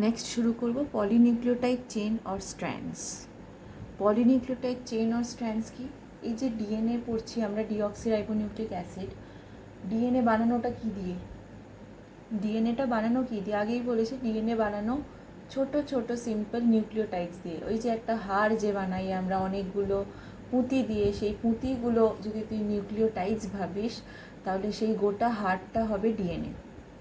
Next শুরু করব polynucleotide chain or strands. Polynucleotide chain or strands কি? এই যে ডিএনএ পড়ছি আমরা, ডিঅক্সিরাইবোনিউক্লিক অ্যাসিড, ডিএনএ বানানোটা কি দিয়ে? ডিএনএটা বানানো কি দিয়ে? আগেই বলেছি ডিএনএ বানানো ছোট ছোট সিম্পল নিউক্লিওটাইডস দিয়ে। ওই যে একটা হাড় যে বানাই আমরা অনেকগুলো পুঁতি দিয়ে, সেই পুঁতিগুলো যদি তুই নিউক্লিওটাইডস ভাবিস, তাহলে সেই গোটা হাড়টা হবে ডিএনএ।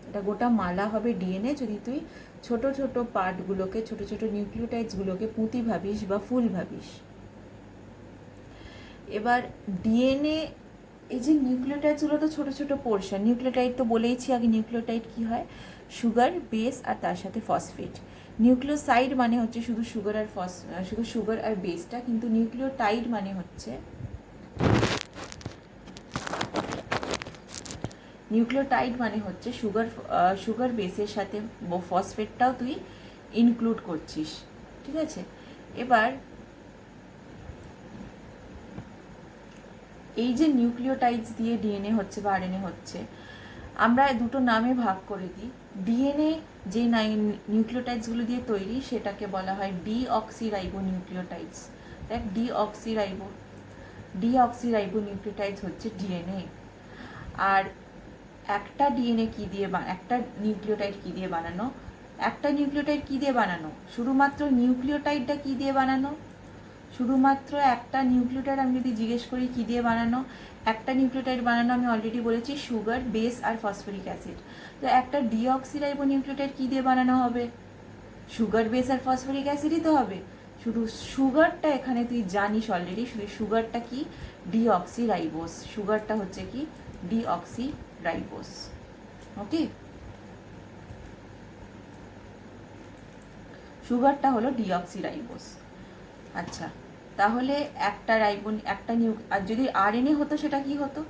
এটা গোটা মালা হবে ডিএনএ যদি তুই ছোট ছোট পার্টগুলোকে, ছোট ছোট নিউক্লিওটাইডসগুলোকে পুঁতি ভাবিস বা ফুল ভাবিস। এবার ডিএনএ, এই যে নিউক্লিওটাইডসগুলো তো ছোট ছোট পোর্শন। নিউক্লিওটাইড তো বলেইছি আগে, নিউক্লিওটাইড কি হয়? সুগার, বেস আর তার সাথে ফসফেট। নিউক্লিওসাইড মানে হচ্ছে শুধু সুগার আর বেসটা, কিন্তু নিউক্লিওটাইড মানে হচ্ছে সুগার বেসের সাথে ফসফেটটাও তুই ইনক্লুড করছিস, ঠিক আছে? এবার এই যে নিউক্লিওটাইডস দিয়ে ডিএনএ হচ্ছে বা আরএনএ হচ্ছে, আমরা দুটো নামে ভাগ করে দিই। ডিএনএ যে নিউক্লিওটাইডসগুলো দিয়ে তৈরি সেটাকে বলা হয় ডিঅক্সিরাইবোনিউক্লিওটাইডস। দেখ, ডিঅক্সিরাইবোনিউক্লিওটাইডস হচ্ছে ডিএনএ। আর একটা ডিএনএ কি দিয়ে, একটা নিউক্লিওটাইড কি দিয়ে বানানো? শুধুমাত্র নিউক্লিওটাইডটা কি দিয়ে বানানো? শুধুমাত্র একটা নিউক্লিওটাইড আমি যদি জিজ্ঞেস করি কি দিয়ে বানানো, একটা নিউক্লিওটাইড বানানো আমি অলরেডি বলেছি সুগার, বেস আর ফসফরিক অ্যাসিড। তো একটা ডিঅক্সিরাইবোনিউক্লিওটাইড কি দিয়ে বানানো হবে? সুগার, বেস আর ফসফরিক অ্যাসিডই তো হবে। শুধু সুগারটা এখানে তুই জানিস অলরেডি, শুধু সুগারটা কি? ডিঅক্সিরাইবোস। সুগারটা হচ্ছে কি? ডিঅক্সিরাইবোস। ওকে, সুগারটা হলো ডিঅক্সিরাইবোস। আচ্ছা, তাহলে আর যদি আরএনএ হতো সেটা কি হতো?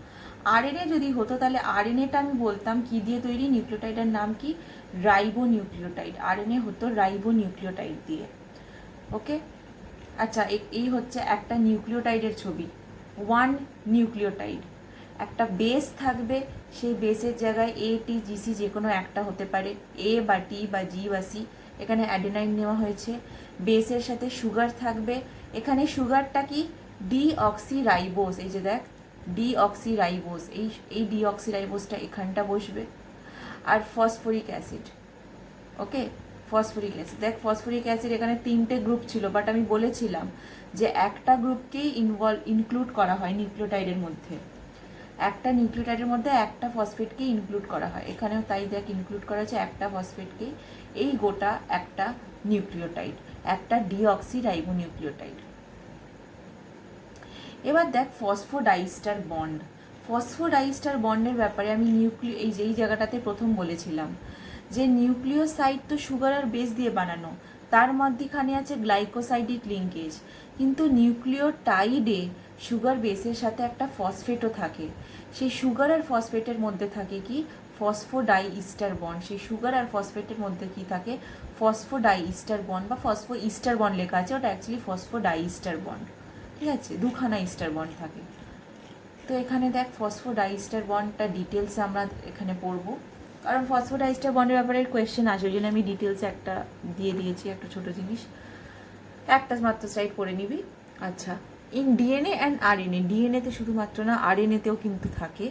আরএনএ যদি হতো তাহলে আরএনএটা আমি বলতাম কি দিয়ে তৈরি? নিউক্লিওটাইডের নাম কি? রাইবোনিউক্লিওটাইড। আরএনএ হতো রাইবোনিউক্লিওটাইড দিয়ে। ওকে, আচ্ছা, এই হচ্ছে একটা নিউক্লিওটাইডের ছবি। ওয়ান নিউক্লিওটাইড, একটা বেস থাকবে, সেই বেসের জায়গায় এ, টি, জিসি যে কোনো একটা হতে পারে, এ বা টি বা জি বা সি। এখানে অ্যাডেনাইন নেওয়া হয়েছে। বেসের সাথে সুগার থাকবে, এখানে সুগারটা কি? ডিঅক্সিরাইবোস। এই যে দেখ, ডিঅক্সিরাইবোস, এই ডিঅক্সিরাইবোসটা এখানটা বসবে। আর ফসফরিক অ্যাসিড। ওকে, ফসফরিক অ্যাসিড। দেখ, ফসফরিক অ্যাসিড এখানে 3টে গ্রুপ ছিল, বাট আমি বলেছিলাম যে একটা গ্রুপকেই ইনক্লুড করা হয় নিউক্লিওটাইডের মধ্যে। একটা নিউক্লিওটাইডের মধ্যে একটা ফসফেটকে ইনক্লুড করা হয়। এখানেও তাই দেখ, ইনক্লুড করা হচ্ছে একটা ফসফেটকেই। এই গোটা একটা নিউক্লিওটাইড, একটা ডিঅক্সিরাইবোনিউক্লিওটাইড। এবার দেখ ফসফোডাইস্টার বন্ড। ফসফোডাইস্টার বন্ডের ব্যাপারে আমি এই জায়গাটাতে প্রথম বলেছিলাম যে নিউক্লিওসাইড তো সুগার আর বেস দিয়ে বানানো, তার মধ্যেখানে আছে গ্লাইকোসাইডিক লিঙ্কেজ। কিন্তু নিউক্লিওটাইডে সুগার বেসের সাথে একটা ফসফেটও থাকে। সেই সুগার আর ফসফেটের মধ্যে থাকে কি? ফসফোডাইস্টার বন্ড। সেই সুগার আর ফসফেটের মধ্যে কি থাকে? ফসফোডাইস্টার বন্ড বা ফসফো ইস্টার বন্ড লেখা আছে, ওটা অ্যাকচুয়ালি ফসফোডাইস্টার বন্ড। ঠিক আছে, দুখানা ইস্টার বন্ড থাকে। তো এখানে দেখ ফসফোডাইস্টার বন্ডটা ডিটেলসে আমরা এখানে পড়বো, কারণ ফসফোডাইস্টার বন্ডের ব্যাপারে কোয়েশ্চেন আসে, ওই জন্য আমি ডিটেলসে একটা দিয়ে দিয়েছি, একটা ছোটো জিনিস, একটা মাত্র সাইড পড়ে নিবি। আচ্ছা, ইন ডিএনএ অ্যান্ড আরএনএ, ডিএনএতে শুধুমাত্র না আরএনএতেও কিন্তু থাকে।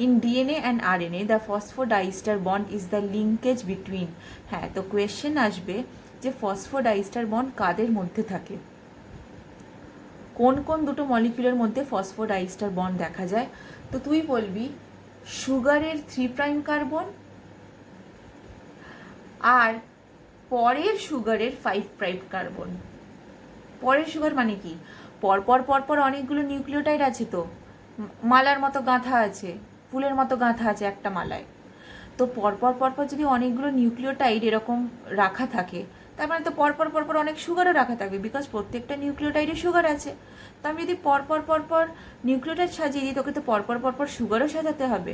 In DNA and RNA the phosphodiester bond is the linkage between. হ্যাঁ, তো কোয়েশ্চেন আসবে যে ফসফোডাইস্টার বন্ড কাদের মধ্যে থাকে, কোন কোন দুটো মলিকিউলের মধ্যে ফসফোডাইস্টার বন্ড দেখা যায়? তো তুই বলবি সুগারের 3' কার্বন আর পরের সুগারের 5' কার্বন। পরের সুগার মানে কি? পরপর পরপর অনেকগুলো নিউক্লিওটাইড আছে, তো মালার মতো গাঁথা আছে, ফুলের মতো গাঁথা আছে একটা মালায়। তো পরপর পরপর যদি অনেকগুলো নিউক্লিওটাইড এরকম রাখা থাকে, তার মানে তো পরপর পরপর অনেক সুগারও রাখা থাকবে, বিকজ প্রত্যেকটা নিউক্লিওটাইডে সুগার আছে। তো আমি যদি পরপর পরপর নিউক্লিওটাইড সাজিয়ে দিই, তোকে তো পরপর পরপর সুগারও সাজাতে হবে।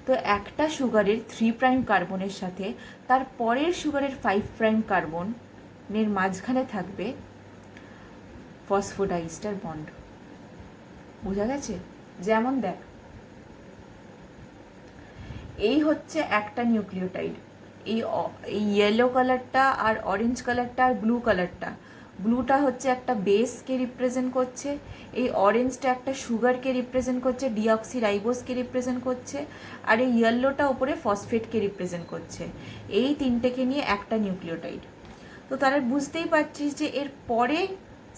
তো একটা সুগারের 3' কার্বনের সাথে তার পরের সুগারের 5' কার্বনের মাঝখানে থাকবে ফসফোডাইস্টার বন্ড। বোঝা গেছে? যেমন দেখ, এই হচ্ছে একটা নিউক্লিওটাইড, এই ইয়েলো কালারটা আর অরেঞ্জ কালারটা আর ব্লু কালারটা, ব্লুটা হচ্ছে একটা বেসকে রিপ্রেজেন্ট করছে, এই অরেঞ্জটা একটা সুগারকে রিপ্রেজেন্ট করছে, ডিঅক্সিরাইবোজকে রিপ্রেজেন্ট করছে, আর এই ইয়েলোটা ওপরে ফসফেটকে রিপ্রেজেন্ট করছে। এই তিনটেকে নিয়ে একটা নিউক্লিওটাইড। তো তারা বুঝতেই পারছিস যে এর পরে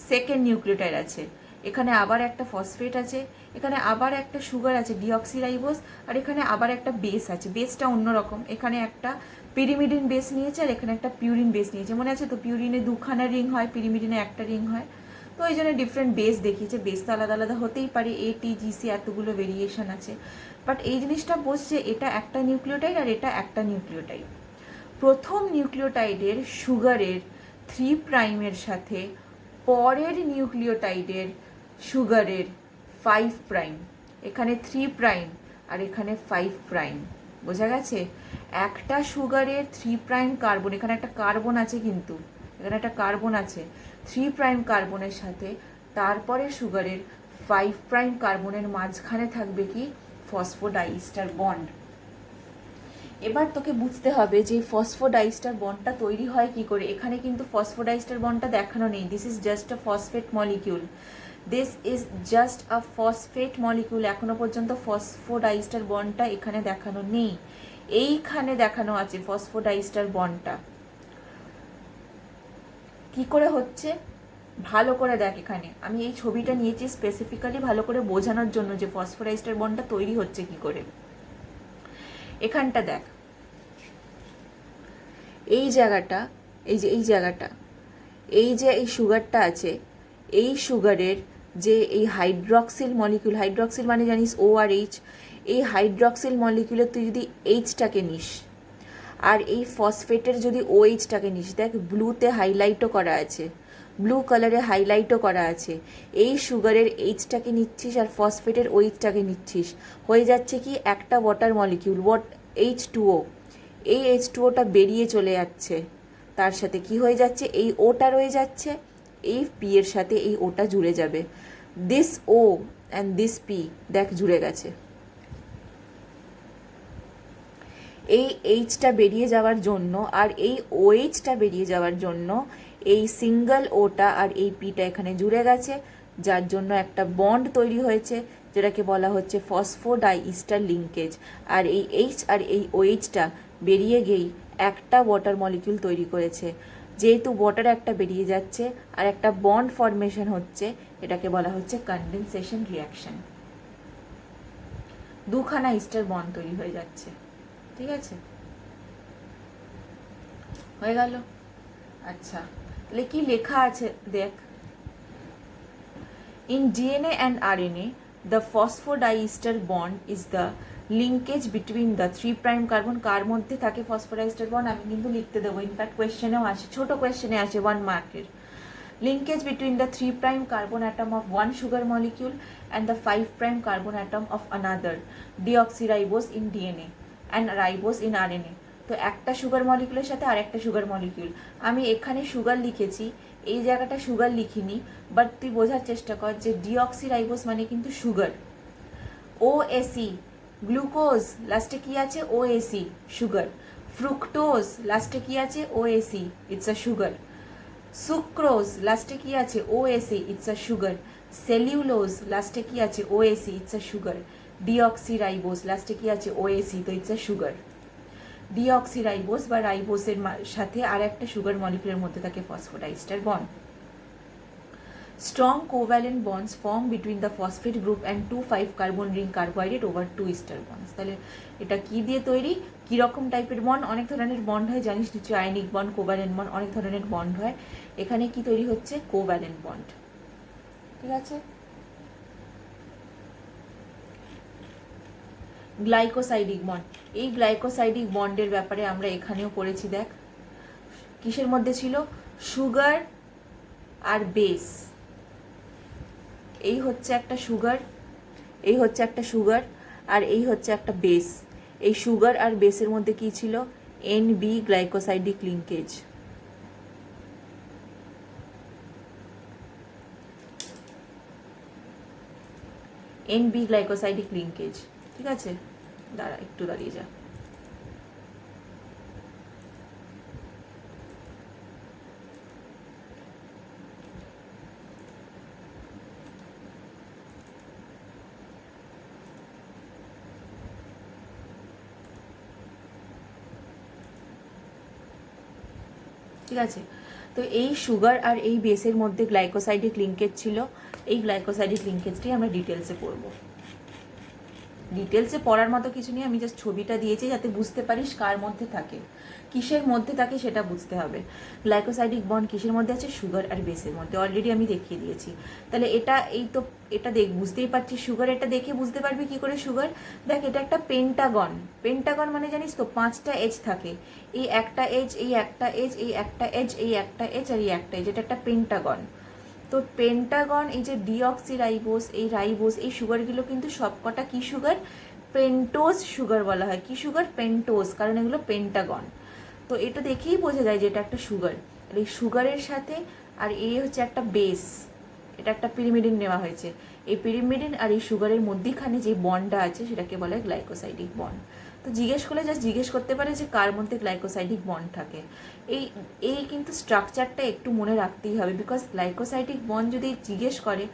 সেকেন্ড নিউক্লিওটাইড আছে, এখানে আবার একটা ফসফেট আছে, এখানে আবার একটা সুগার আছে ডিঅক্সিরাইবোজ, আর এখানে আবার একটা বেস আছে, বেসটা অন্যরকম, এখানে একটা পিরিমিডিন বেস নিয়েছে আর এখানে একটা পিউরিন বেস নিয়েছে। মনে আছে তো, পিউরিনে দুখানা রিং হয়, পিরিমিডিনে একটা রিং হয়। তো এই জন্য ডিফারেন্ট বেস দেখিয়েছে, বেস তো আলাদা আলাদা হতেই পারে, ATGC এতগুলো ভেরিয়েশন আছে, বাট এই জিনিসটা বলছে এটা একটা নিউক্লিওটাইড আর এটা একটা নিউক্লিওটাইড। প্রথম নিউক্লিওটাইডের সুগারের 3' সাথে পরের নিউক্লিওটাইডের সুগারের 5', এখানে 3' আর এখানে 5', বোঝা গেছে? একটা সুগারের 3' কার্বন, এখানে একটা কার্বন আছে, কিন্তু এখানে একটা কার্বন আছে 3' কার্বনের সাথে, তারপরে সুগারের 5' কার্বনের মাঝখানে থাকবে কি ফসফোডাইস্টার বন্ড। এবার তোকে বুঝতে হবে যে ফসফোডাইস্টার বন্ডটা তৈরি হয় কি করে। এখানে কিন্তু ফসফোডাইস্টার বন্ডটা দেখানো নেই, this is just a phosphate molecule, this is just a phosphate molecule. এখনো পর্যন্ত ফসফোডাইস্টার বন্ডটা এখানে দেখানো নেই, এইখানে দেখানো আছে ফসফোডাইস্টার বন্ডটা। কি করে হচ্ছে ভালো করে দেখ, এখানে আমি এই ছবিটা নিয়েছি স্পেসিফিক্যালি ভালো করে বোঝানোর জন্য যে ফসফোডাইস্টার বন্ডটা তৈরি হচ্ছে কি করে। এখানটা দেখ, এই জায়গাটা, এই যে এই জায়গাটা, এই যে এই সুগারটা আছে, এই সুগারের যে এই হাইড্রক্সিল মলিকিউল, হাইড্রক্সিল মানে জানিস ও আর এইচ, এই হাইড্রক্সিল মলিকিউলের তুই যদি এইচটাকে নিস আর এই ফসফেটের যদি ও এইচটাকে নিস, দেখ ব্লুতে হাইলাইটও করা আছে, ব্লু কালারে হাইলাইটও করা আছে, এই সুগারের এইচটাকে নিচ্ছিস আর ফসফেটের ও এইচটাকে নিচ্ছিস, হয়ে যাচ্ছে কি একটা ওয়াটার মলিকিউল, H2O। এই H2Oটা বেরিয়ে চলে যাচ্ছে, তার সাথে কি হয়ে যাচ্ছে, এই ওটা রয়ে যাচ্ছে, এই পি এর সাথে এই ওটা জুড়ে যাবে, this O and this P দেখ জুড়ে গেছে। এই এইচটা বেরিয়ে যাওয়ার জন্য আর এই ওএইচটা বেরিয়ে যাওয়ার জন্য এই সিঙ্গল ওটা আর এই পিটা এখানে জুড়ে গেছে, যার জন্য একটা বন্ড তৈরি হয়েছে যেটাকে বলা হচ্ছে ফসফোডাইস্টার লিঙ্কেজ। আর এই এইচ আর এই ওএইচটা বেরিয়ে গিয়েই একটা ওয়াটার মলিকিউল তৈরি করেছে। যেহেতু ওয়াটার একটা বেরিয়ে যাচ্ছে আর একটা বন্ড ফরমেশন হচ্ছে, এটাকে বলা হচ্ছে কনডেনসেশন রিয়াকশন। দুখানা ইস্টার বন্ড তৈরি হয়ে যাচ্ছে, ঠিক আছে, হয়ে গেল। আচ্ছা, তাহলে কি লেখা আছে দেখ, in DNA and RNA the phosphodiester bond is the linkage between the 3' carbon, কার মধ্যে থাকে ফসফোডাইস্টার বন্ড, আমি কিন্তু লিখতে দেবো, ইনফ্যাক্ট কোয়েশ্চেনেও আসে, ছোট কোয়েশ্চেনে আসে 1 মার্কের। Linkage between the 3' carbon atom of one sugar molecule and the 5' carbon atom of another, deoxyribose in DNA and ribose in RNA। তো একটা সুগার মলিকিউলের সাথে আর একটা সুগার মলিকিউল, আমি এখানে সুগার লিখেছি, এই জায়গাটা সুগার লিখিনি, বাট তুই বোঝার চেষ্টা কর যে ডিঅক্সিরাইবোস মানে কিন্তু সুগার। OAC গ্লুকোজ লাস্টে কি আছে, OAC সুগার। ফ্রুক্টোজ লাস্টে কি আছে, OAC it's a sugar. Sucrose লাস্টে কি আছে, OAC ইটস আ সুগার। সেলিউলোজ লাস্টে কি আছে, OAC it's a sugar. Deoxyribose লাস্টে কি আছে, OAC, তো ইটস আ সুগার। ডিঅক্সিরাইবোস বা রাইবোসের সাথে আর একটা সুগার মলিকিউলের মধ্যে থাকে phosphodiester bond. Strong covalent bonds form between the phosphate group and 2,5 carbon ring carbohydrate over 2 ester bonds. তাহলে এটা কি দিয়ে তৈরি, কীরকম টাইপের বন্ড, অনেক ধরনের বন্ড হয় জানিস নিশ্চয়ই, আয়নিক বন্ড, কোভ্যালেন্ট বন্ড, অনেক ধরনের বন্ড হয়। এখানে কি তৈরি হচ্ছে, কোভ্যালেন্ট বন্ড, ঠিক আছে। গ্লাইকোসাইডিক বন্ড, এই গ্লাইকোসাইডিক বন্ডের ব্যাপারে আমরা এখানেও পড়েছি, দেখ কিসের মধ্যে ছিল, সুগার আর বেস, এই হচ্ছে একটা সুগার, এই হচ্ছে একটা সুগার আর এই হচ্ছে একটা বেস। এই সুগার আর বেসের মধ্যে কি ছিল, NB glycosidic linkage. NB glycosidic linkage, ঠিক আছে, দাঁড়া একটু দাঁড়িয়ে যা। ঠিক আছে। তো এই সুগার আর এই বেসের মধ্যে গ্লাইকোসাইডিক লিঙ্কেজ ছিল, এই গ্লাইকোসাইডিক লিঙ্কেজটি আমরা ডিটেলসে পড়বো। ডিটেলসে পড়ার মতো কিছু নেই, আমি জাস্ট ছবিটা দিয়েছি যাতে বুঝতে পারিস কার মধ্যে থাকে, কিসের মধ্যে থাকে সেটা বুঝতে হবে। গ্লাইকোসাইডিক বন্ড কিসের মধ্যে আছে? সুগার আর বেসের মধ্যে, অলরেডি আমি দেখিয়ে দিয়েছি। তাহলে এটা দেখ, বুঝতেই পারছিস সুগার, এটা দেখে বুঝতে পারবি কি করে সুগার। দেখ, এটা একটা পেন্টাগন। পেন্টাগন মানে জানিস তো 5টা এজ থাকে, এই একটা এজ, এই একটা এজ, এই একটা এজ, এই একটা এজ আর এই একটা এজ, এটা একটা পেন্টাগন। তো পেন্টাগন, এই যে ডিঅক্সিরাইবোস, এই রাইবোস, এই সুগারগুলো কিন্তু সবকটা কি সুগার? পেন্টোজ সুগার বলা হয়। কি সুগার? পেন্টোজ, কারণ এগুলো পেন্টাগন। তো এটা দেখেই বোঝা যায় যে এটা একটা সুগার। আর এই সুগারের সাথে আর এই হচ্ছে একটা বেস, এটা একটা পিরিমিডিন নেওয়া হয়েছে। এই পিরিমিডিন আর এই সুগারের মধ্যিখানে যে বন্ডটা আছে সেটাকে বলে গ্লাইকোসাইডিক বন্ড। তো জিজ্ঞেস করলে জাস্ট জিজ্ঞেস করতে পারে যে কার মধ্যে গ্লাইকোসাইডিক বন্ড থাকে। এই এই কিন্তু স্ট্রাকচারটা একটু মনে রাখতেই হবে, বিকজ গ্লাইকোসাইডিক বন্ড যদি জিজ্ঞেস করে,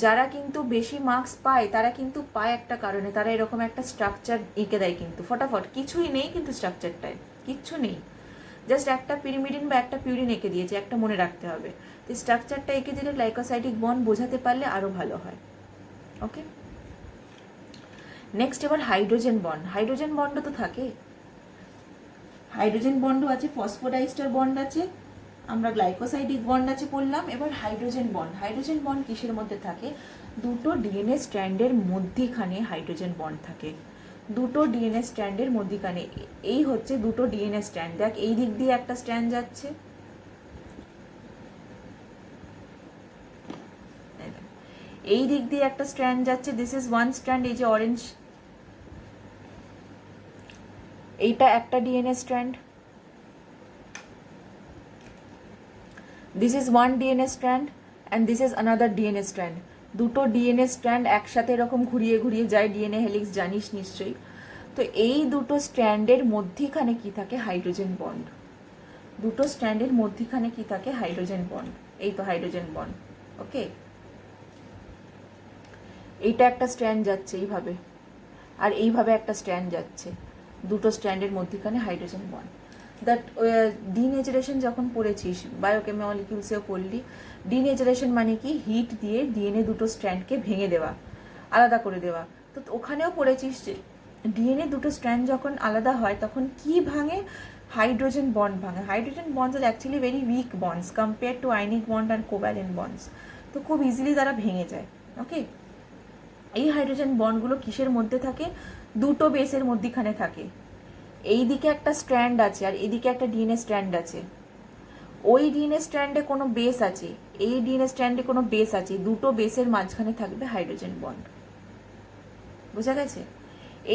যারা কিন্তু বেশি মার্কস পায় তারা কিন্তু পায় একটা কারণে, তারা এরকম একটা স্ট্রাকচার এঁকে দেয় কিন্তু ফটাফট, কিছুই নেই কিন্তু স্ট্রাকচারটায় কিচ্ছু নেই, জাস্ট একটা পিরিমিডিন বা একটা পিউরিন এঁকে দিয়েছে, একটা মনে রাখতে হবে। তো স্ট্রাকচারটা এঁকে দিলে গ্লাইকোসাইডিক বন্ড বোঝাতে পারলে আরও ভালো হয়। ওকে, নেক্সট এবার হাইড্রোজেন বন্ড। হাইড্রোজেন বন্ডও তো থাকে, হাইড্রোজেন বন্ডও আছে, ফসফোডাইস্টার বন্ড আছে, আমরা গ্লাইকোসাইডিক বন্ড আছে বললাম। এবার হাইড্রোজেন বন্ড। হাইড্রোজেন বন্ড কিসের মধ্যে থাকে? দুটো ডিএনএ স্ট্র্যান্ডের মধ্যিখানে হাইড্রোজেন বন্ড থাকে, দুটো ডিএনএ স্ট্র্যান্ডের মধ্যিখানে। এই হচ্ছে দুটো ডিএনএ স্ট্র্যান্ড। দেখ, এই দিক দিয়ে একটা স্ট্র্যান্ড যাচ্ছে, এই দিক দিয়ে একটা স্ট্র্যান্ড যাচ্ছে, দিস ইজ ওয়ান স্ট্র্যান্ড। এই যে অরেঞ্জ, এইটা একটা DNA strand, this is one DNA strand and this is another DNA strand. দুটো ডিএনএ স্ট্র্যান্ড একসাথে এরকম ঘুরিয়ে ঘুরিয়ে যায়, ডিএনএ হেলিক্স জানিস নিশ্চয়ই। তো এই দুটো স্ট্র্যান্ডের মধ্যিখানে কি থাকে? Hydrogen bond. দুটো স্ট্র্যান্ডের মধ্যিখানে কি থাকে? Hydrogen bond. এই তো হাইড্রোজেন বন্ড। ওকে, এইটা একটা স্ট্র্যান্ড যাচ্ছে এইভাবে, আর এইভাবে একটা স্ট্র্যান্ড যাচ্ছে, দুটো স্ট্র্যান্ডের মধ্যিখানে হাইড্রোজেন বন্ড। দ্যাট ডিনেচারেশন যখন পড়েছিস, বায়োকেমোলিকিউলসেও পড়লি, ডিনেচারেশন মানে কি? হিট দিয়ে ডিএনএ দুটো স্ট্র্যান্ডকে ভেঙে দেওয়া, আলাদা করে দেওয়া। তো ওখানেও পড়েছিস যে ডিএনএ দুটো স্ট্র্যান্ড যখন আলাদা হয় তখন কি ভাঙে? হাইড্রোজেন বন্ড ভাঙে। Hydrogen bonds are actually very weak bonds compare to ionic bond and covalent bonds. তো খুব ইজিলি তারা ভেঙে যায়। ওকে, এই হাইড্রোজেন বন্ডগুলো কিসের মধ্যে থাকে? দুটো বেসের মধ্যিখানে থাকে। এই দিকে একটা স্ট্র্যান্ড আছে আর এদিকে একটা ডিএনএ স্ট্র্যান্ড আছে। ওই ডিএনএ স্ট্র্যান্ডে কোনো বেস আছে, এই ডিএনএ স্ট্র্যান্ডে কোনো বেস আছে, দুটো বেসের মাঝখানে থাকবে হাইড্রোজেন বন্ড। বোঝা গেছে?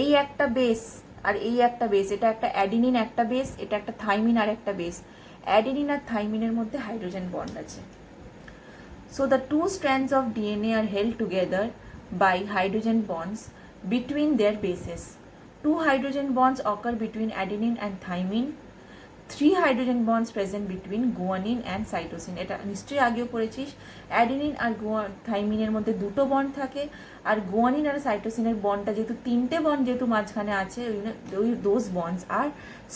এই একটা বেস আর এই একটা বেস, এটা একটা অ্যাডিনিন একটা বেস, এটা একটা থাইমিন আর একটা বেস। অ্যাডিনিন আর থাইমিনের মধ্যে হাইড্রোজেন বন্ড আছে। So the two strands of DNA are held together by hydrogen bonds between their bases. Two hydrogen bonds occur between adenine and thymine. Three hydrogen bonds present between guanine and cytosine. এটা নিশ্চয়ই আগেও পড়েছিস। Adenine আর থাইমিনের মধ্যে দুটো bond থাকে, আর guanine আর সাইটোসিনের বন্ডটা যেহেতু তিনটে bond যেহেতু মাঝখানে আছে, দোজ বন্ডস আর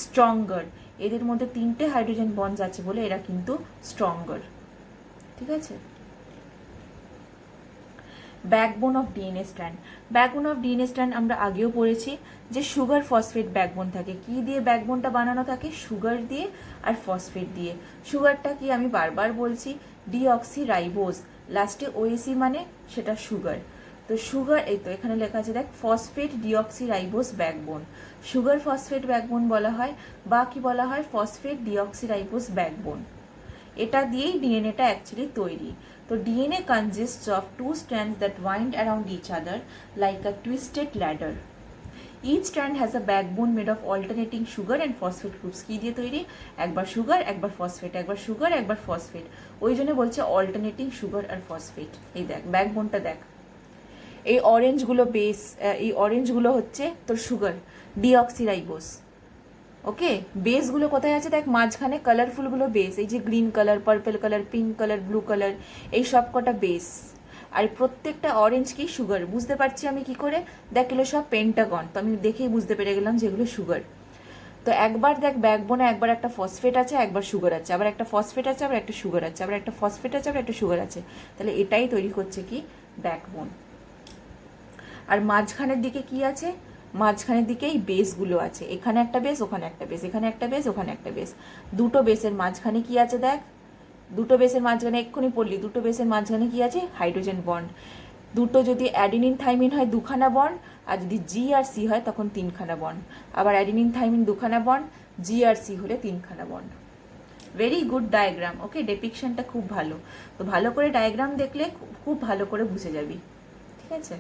স্ট্রঙ্গার। এদের মধ্যে তিনটে হাইড্রোজেন বন্ডস আছে বলে এরা কিন্তু স্ট্রঙ্গার। ঠিক আছে? Backbone of DNA strand. Backbone of DNA strand আমরা আগেও পড়েছি যে সুগার ফসফেট ব্যাকবোন থাকে। কি দিয়ে ব্যাকবোনটা বানানো থাকে? সুগার দিয়ে আর ফসফেট দিয়ে। সুগারটা কি আমি বারবার বলছি, ডিঅক্সিরাইবোজ, লাস্টে ওএসি মানে সেটা সুগার। তো সুগার, এই তো এখানে লেখা আছে দেখ, phosphate deoxyribose backbone. Sugar phosphate backbone বলা হয়, বা কি বলা হয়? Phosphate deoxyribose backbone. এটা দিয়েই ডিএনএটা অ্যাকচুয়ালি তৈরি। তো DNA consists of two strands that wind around each other like a twisted ladder. Each strand has a backbone made of alternating sugar and phosphate groups. কি দিয়ে তৈরি? একবার সুগার একবার phosphate, একবার সুগার একবার ফসফেট, ওই জন্য বলছে অল্টারনেটিং সুগার আর ফসফেট। এই দেখ ব্যাকবোনটা দেখ, এই অরেঞ্জগুলো বেস, এই অরেঞ্জগুলো হচ্ছে তোর সুগার, ডিঅক্সিরাইবোজ। ওকে, বেসগুলো কোথায় আছে দেখ, মাঝখানে কালারফুলগুলো বেস, এই যে green colour, purple colour, pink colour, blue colour, এই সব কটা বেস। আর প্রত্যেকটা অরেঞ্জ কি? সুগার। বুঝতে পারছি আমি কি করে? দেখ, এগুলো সব পেন্টাগন, তো আমি দেখেই বুঝতে পেরে গেলাম যেগুলো সুগার। তো তো একবার দেখ ব্যাকবোনে একবার একটা ফসফেট আছে, একবার সুগার আছে, আবার একটা ফসফেট আছে, আবার একটা সুগার আছে, আবার একটা ফসফেট আছে, আবার একটা সুগার আছে। তাহলে এটাই তৈরি করছে কি ব্যাকবোন। আর মাঝখানের দিকে কি আছে? মাঝখানের দিকে এই বেসগুলো আছে, এখানে একটা বেস, ওখানে একটা বেস, এখানে একটা বেস, ওখানে একটা বেস। দুটো বেসের মাঝখানে কি আছে দেখ, দুটো বেসের মাঝখানে এক্ষুনি পড়লি, দুটো বেসের মাঝখানে কি আছে? Hydrogen bond. দুটো যদি অ্যাডিনিন থাইমিন হয় দুখানা বন্ড, আর যদি জি আর সি হয় তখন তিনখানা বন্ড। আবার অ্যাডিনিন থাইমিন দুখানা বন্ড, জি আর সি হলে তিনখানা bond. Very good diagram. Okay, ডেপিকশনটা খুব ভালো। তো ভালো করে ডায়াগ্রাম দেখলে খুব ভালো করে বুঝে যাবি, ঠিক আছে?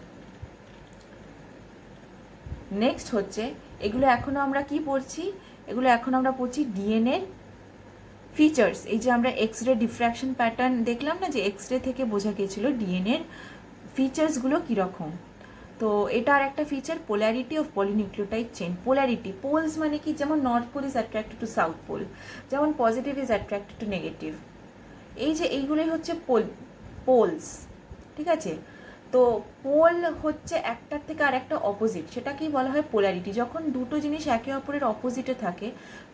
নেক্সট হচ্ছে, এগুলো এখনো আমরা কি পড়ছি? এগুলো এখন আমরা পড়ছি ডিএনএ ফিচার্স। এই যে আমরা এক্স রে ডিফ্র্যাকশন প্যাটার্ন দেখলাম না, যে এক্স রে থেকে বোঝা গিয়েছিল ডিএনএর ফিচার্সগুলো কীরকম। তো এটার একটা feature polarity of polynucleotide chain. Polarity, poles মানে কি? যেমন north pole is attracted to south pole, যেমন positive is attracted to negative. এই যে এইগুলোই হচ্ছে পোলস, ঠিক আছে? তো পোল হচ্ছে একটার থেকে আর একটা অপোজিট, সেটাকেই বলা হয় পোলারিটি। যখন দুটো জিনিস একে অপরের অপোজিটে থাকে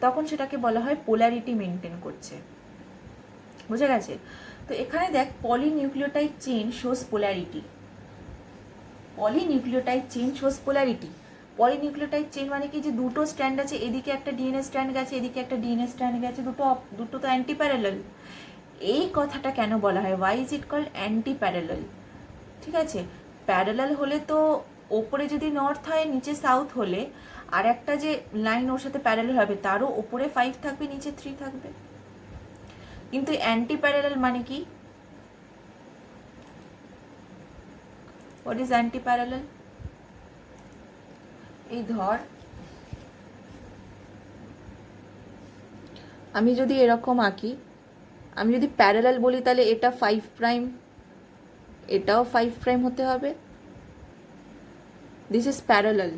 তখন সেটাকে বলা হয় পোলারিটি মেনটেন করছে। বুঝে গেছে? তো এখানে দেখ, polynucleotide chain shows polarity. Polynucleotide chain shows polarity. Polynucleotide chain মানে কি? যে দুটো স্ট্র্যান্ড আছে, এদিকে একটা ডিএনএ স্ট্র্যান্ড গেছে, এদিকে একটা ডিএনএ স্ট্র্যান্ড গেছে, দুটো তো অ্যান্টি প্যারালাল। এই কথাটা কেন বলা হয়? Why is it called antiparallel? ঠিক আছে, প্যারালাল হলে তো ওপরে যদি নর্থ হয় নিচে সাউথ হলে আর একটা যে লাইন ওর সাথে প্যারালাল হবে তারও ওপরে 5 থাকবে নিচে 3 থাকবে। কিন্তু অ্যান্টি প্যারালাল মানে কি? What is anti parallel? এই ধর, আমি যদি এরকম আঁকি, আমি যদি প্যারালাল বলি তাহলে এটা 5 প্রাইম, এটাও 5 প্রাইম হতে হবে। দিস ইজ প্যারালাল,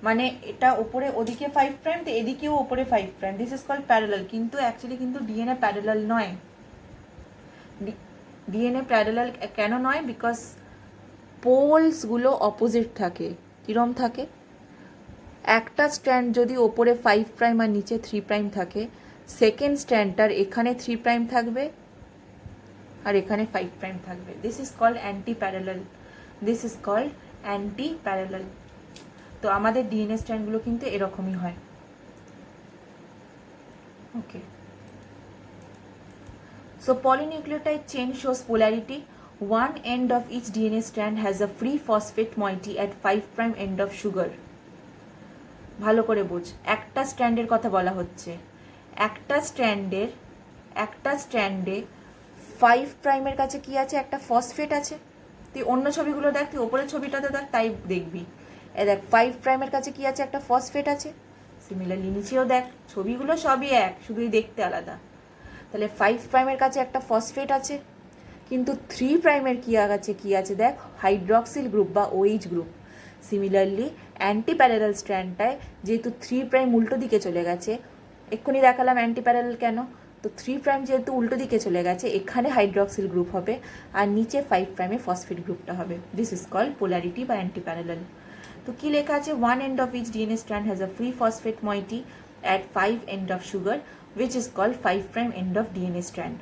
মানে এটা ওপরে ওদিকে 5 প্রাইম, তো এদিকেও ওপরে 5 prime. This is called parallel. কিন্তু অ্যাকচুয়ালি কিন্তু ডিএনএ প্যারালাল নয়। ডিএনএ প্যারালাল কেন নয়? বিকজ পোলসগুলো অপোজিট থাকে। কিরম থাকে? একটা স্ট্র্যান্ড যদি ওপরে 5 প্রাইম আর নিচে 3 প্রাইম থাকে, সেকেন্ড স্ট্র্যান্ডটার এখানে 3 প্রাইম থাকবে আর এখানে 5 প্রাইম থাকবে। This is called antiparallel. This is called antiparallel. তো আমাদের ডিএনএ স্ট্র্যান্ডগুলো কিন্তু এরকমই হয়। ওকে, so polynucleotide chain shows polarity. One end of each DNA strand has a free phosphate moiety at 5 prime end of sugar. ভালো করে বুঝ, একটা স্ট্র্যান্ডের কথা বলা হচ্ছে। একটা স্ট্র্যান্ডে 5 প্রাইমের কাছে কি আছে? একটা ফসফেট আছে। তুই অন্য ছবিগুলো দেখ, তুই ওপরের ছবিটাতে দেখ, তাই দেখবি। এ দেখ, 5 প্রাইমের কাছে কি আছে? একটা ফসফেট আছে। সিমিলারলি নিচেও দেখ, ছবিগুলো সবই এক, শুধুই দেখতে আলাদা। তাহলে 5 প্রাইমের কাছে একটা ফসফেট আছে, কিন্তু 3 প্রাইমের কি আছে দেখ, হাইড্রক্সিল গ্রুপ বা OH group. Similarly anti parallel স্ট্র্যান্ডটায় যেহেতু 3 প্রাইম উল্টো দিকে চলে গেছে, এক্ষুনি দেখালাম অ্যান্টি প্যারালাল কেন, তো 3 প্রাইম যেহেতু উল্টো দিকে চলে গেছে, এখানে হাইড্রক্সিল গ্রুপ হবে আর নিচে 5 প্রাইমে ফসফেট গ্রুপটা হবে। দিস ইজ কল্ড পোলারিটি বা অ্যান্টি প্যারালাল। তো কি লেখা আছে? One end of each DNA strand has a free phosphate moiety at 5 end of sugar, which is called 5 prime end of DNA strand.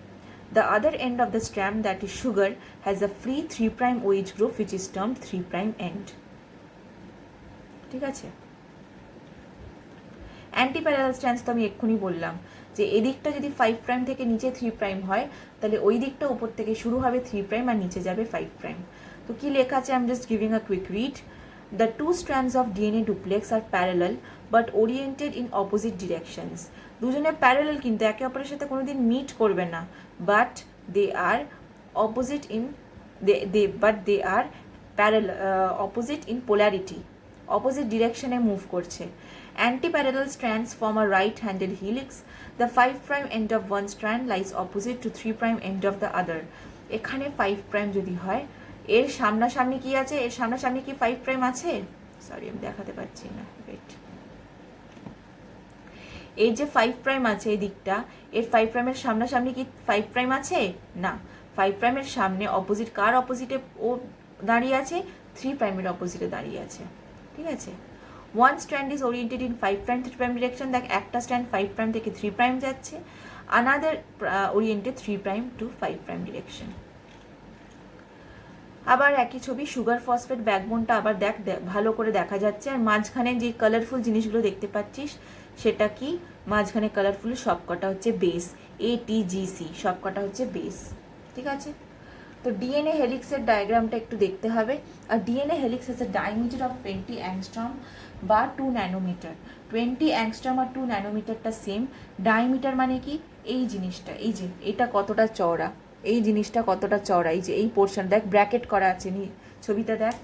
The other end of the strand, that is sugar, has a free 3 prime OH group, which is termed 3 prime end. ঠিক আছে? Anti parallel strands তো আমি এক্ষুনি বললাম যে এদিকটা যদি 5 prime থেকে নিচে 3 প্রাইম হয়, তাহলে ওই দিকটা উপর থেকে শুরু হবে 3 প্রাইম আর নিচে যাবে 5 প্রাইম। তো কি লেখা আছে? I am just giving a quick read. The two strands of DNA duplex are parallel but oriented in opposite directions. দুজনে প্যারালাল কিন্তু একে অপরের সাথে কোনোদিন মিট করবে না, but they are opposite in opposite in polarity. Opposite ডিরেকশনে move করছে। Anti-parallel strands form a right-handed helix. The 5 prime end of one strand lies opposite to 3 prime end of the other. এখানে 5 prime যদি হয়, এর সামনাসামনি কি আছে? এর সামনাসামনি কি 5 প্রাইম আছে? সরি, আমি দেখাতে পারছি না, ওয়েট। এই যে 5 প্রাইম আছে এই দিকটা, এর 5 প্রাইমের সামনাসামনি কি 5 প্রাইম আছে? না। 5 প্রাইমের সামনে অপোজিট, কার অপোজিটে ও দাঁড়িয়ে আছে? 3 প্রাইমের অপোজিটে দাঁড়িয়ে আছে। ঠিক আছে? One strand is oriented in 5' 3' direction, দেখ একটা স্ট্র্যান্ড 5' থেকে 3' যাচ্ছে, আনাদার ওরিয়েন্টেড 3' টু 5' ডিরেকশন। আবার একই ছবি, সুগার ফসফেট ব্যাকবোনটা আবার দেখ ভালো করে দেখা যাচ্ছে, আর মাঝখানে যে কালারফুল জিনিসগুলো দেখতে পাচ্ছিস সেটা কি, মাঝখানে কালারফুল সবকটা হচ্ছে বেস, ATGC সবকটা হচ্ছে বেস, ঠিক আছে। তো ডিএনএ হেলিক্সের ডায়াগ্রামটা একটু দেখতে হবে। আর ডিএনএ হেলিক্স হচ্ছে ডায়ামিটার অফ 20 অ্যাংস্ট্রম বা 2 ন্যানোমিটার। 20 অ্যাংস্ট্রম আর 2 ন্যানোমিটারটা সেম। ডায়ামিটার মানে কি, এই জিনিসটা, এই যে এটা কতটা চওড়া, এই জিনিসটা কতটা চওড়া, এই যে এই পোর্শন দেখ ব্র্যাকেট করা আছে, ছবিটা দেখ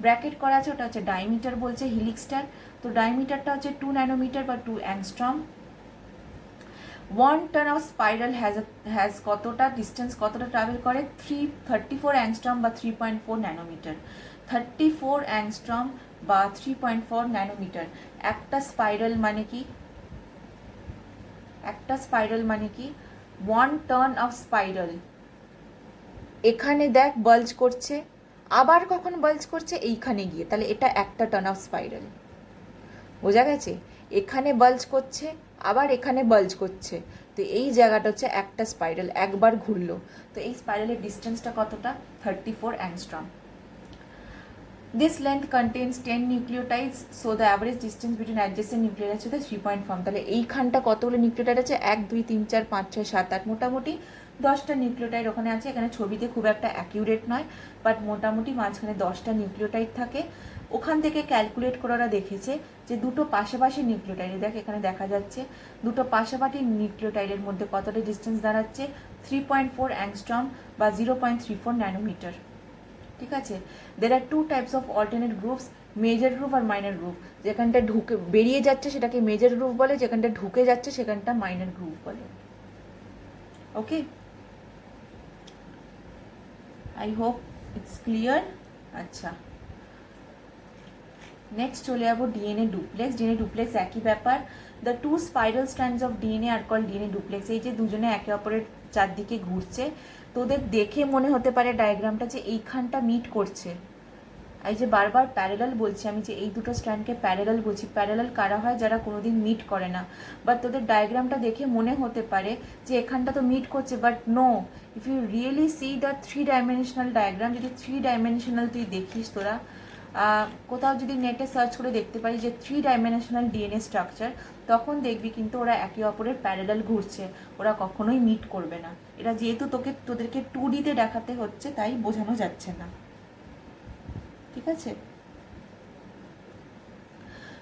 ব্র্যাকেট করা আছে, ওটা হচ্ছে ডায়ামিটার বলছে হিলিক্সটার। তো ডায়ামিটারটা হচ্ছে 2 ন্যানোমিটার বা 2 angstrom. 1 ton of spiral has কতটা ডিস্টেন্স, কতটা ট্রাভেল করে, 34 অ্যাংস্ট্রম বা 3.4 ন্যানোমিটার। 34 অ্যাংস্ট্রম বা 3.4 ন্যানোমিটার। একটা স্পাইরাল মানে কি, একটা স্পাইরাল মানে কি, 1 ton অফ স্পাইরাল। এখানে দেখ বাল্জ করছে, আবার কখন বাল্জ করছে, এইখানে গিয়ে, তাহলে এটা একটা টন অফ স্পাইরাল, বোঝা গেছে। এখানে বাল্জ করছে, আবার এখানে বাল্জ করছে, তো এই জায়গাটা হচ্ছে একটা স্পাইরাল, একবার ঘুরলো। তো এই স্পাইরালের ডিস্টেন্সটা কতটা, 34 angstrom. This length contains 10 nucleotides, so the average distance between adjacent nucleotide হচ্ছে 3.5। তাহলে এইখানটা কতগুলো নিউক্লিওটাইড আছে, 1 2 3 4 5 6 7 8, মোটামুটি 10টা নিউক্লিওটাইড ওখানে আছে। এখানে ছবিতে খুব একটা অ্যাকিউরেট নয়, বাট মোটামুটি মাঝখানে 10টা নিউক্লিওটাইড থাকে। ওখান থেকে ক্যালকুলেট করে ওরা দেখেছে যে দুটো পাশাপাশি নিউক্লিওটাইড, দেখ এখানে দেখা যাচ্ছে দুটো পাশাপাশি নিউক্লিওটাইডের মধ্যে কতটা ডিস্টেন্স দাঁড়াচ্ছে, 3.4 অ্যাংস্ট্রম বা 0.34 ন্যানোমিটার, ঠিক আছে। There are 2 types of alternate groups, major group আর মাইনর গ্রুপ। যেখানটা ঢুকে বেরিয়ে যাচ্ছে সেটাকে মেজর গ্রুপ বলে, যেখানটা ঢুকে যাচ্ছে সেখানটা মাইনর গ্রুপ বলে। Okay, I hope it's clear. আচ্ছা, নেক্সট চলে যাবো ডিএনএ ডুপ্লেক্স। ডিএনএ ডুপ্লেক্স একই ব্যাপার। The 2 spiral strands of DNA are call DNA duplex. এই যে দুজনে একে অপরের চারদিকে ঘুরছে, তোদের দেখে মনে হতে পারে ডায়াগ্রামটা যে এইখানটা মিট করছে। এই যে বারবার প্যারালাল বলছি আমি, যে এই দুটো স্ট্র্যান্ডকে প্যারালাল বলছি। প্যারালাল কারা হয়, যারা কোনোদিন মিট করে না। বাট তোদের ডায়াগ্রামটা দেখে মনে হতে পারে যে এখানটা তো মিট করছে, but no, if you really see the 3 dimensional diagram, যদি 3 ডাইমেনশনাল তুই দেখিস, তোরা কোথাও যদি নেটে সার্চ করে দেখতে পারি যে 3 ডাইমেনশনাল ডিএনএ স্ট্রাকচার, তখন দেখবি কিন্তু ওরা একে অপরের প্যারালাল ঘুরছে, ওরা কখনোই মিট করবে না। এটা যেহেতু তোদেরকে 2Dতে দেখাতে হচ্ছে, তাই বোঝানো যাচ্ছে না, ঠিক আছে।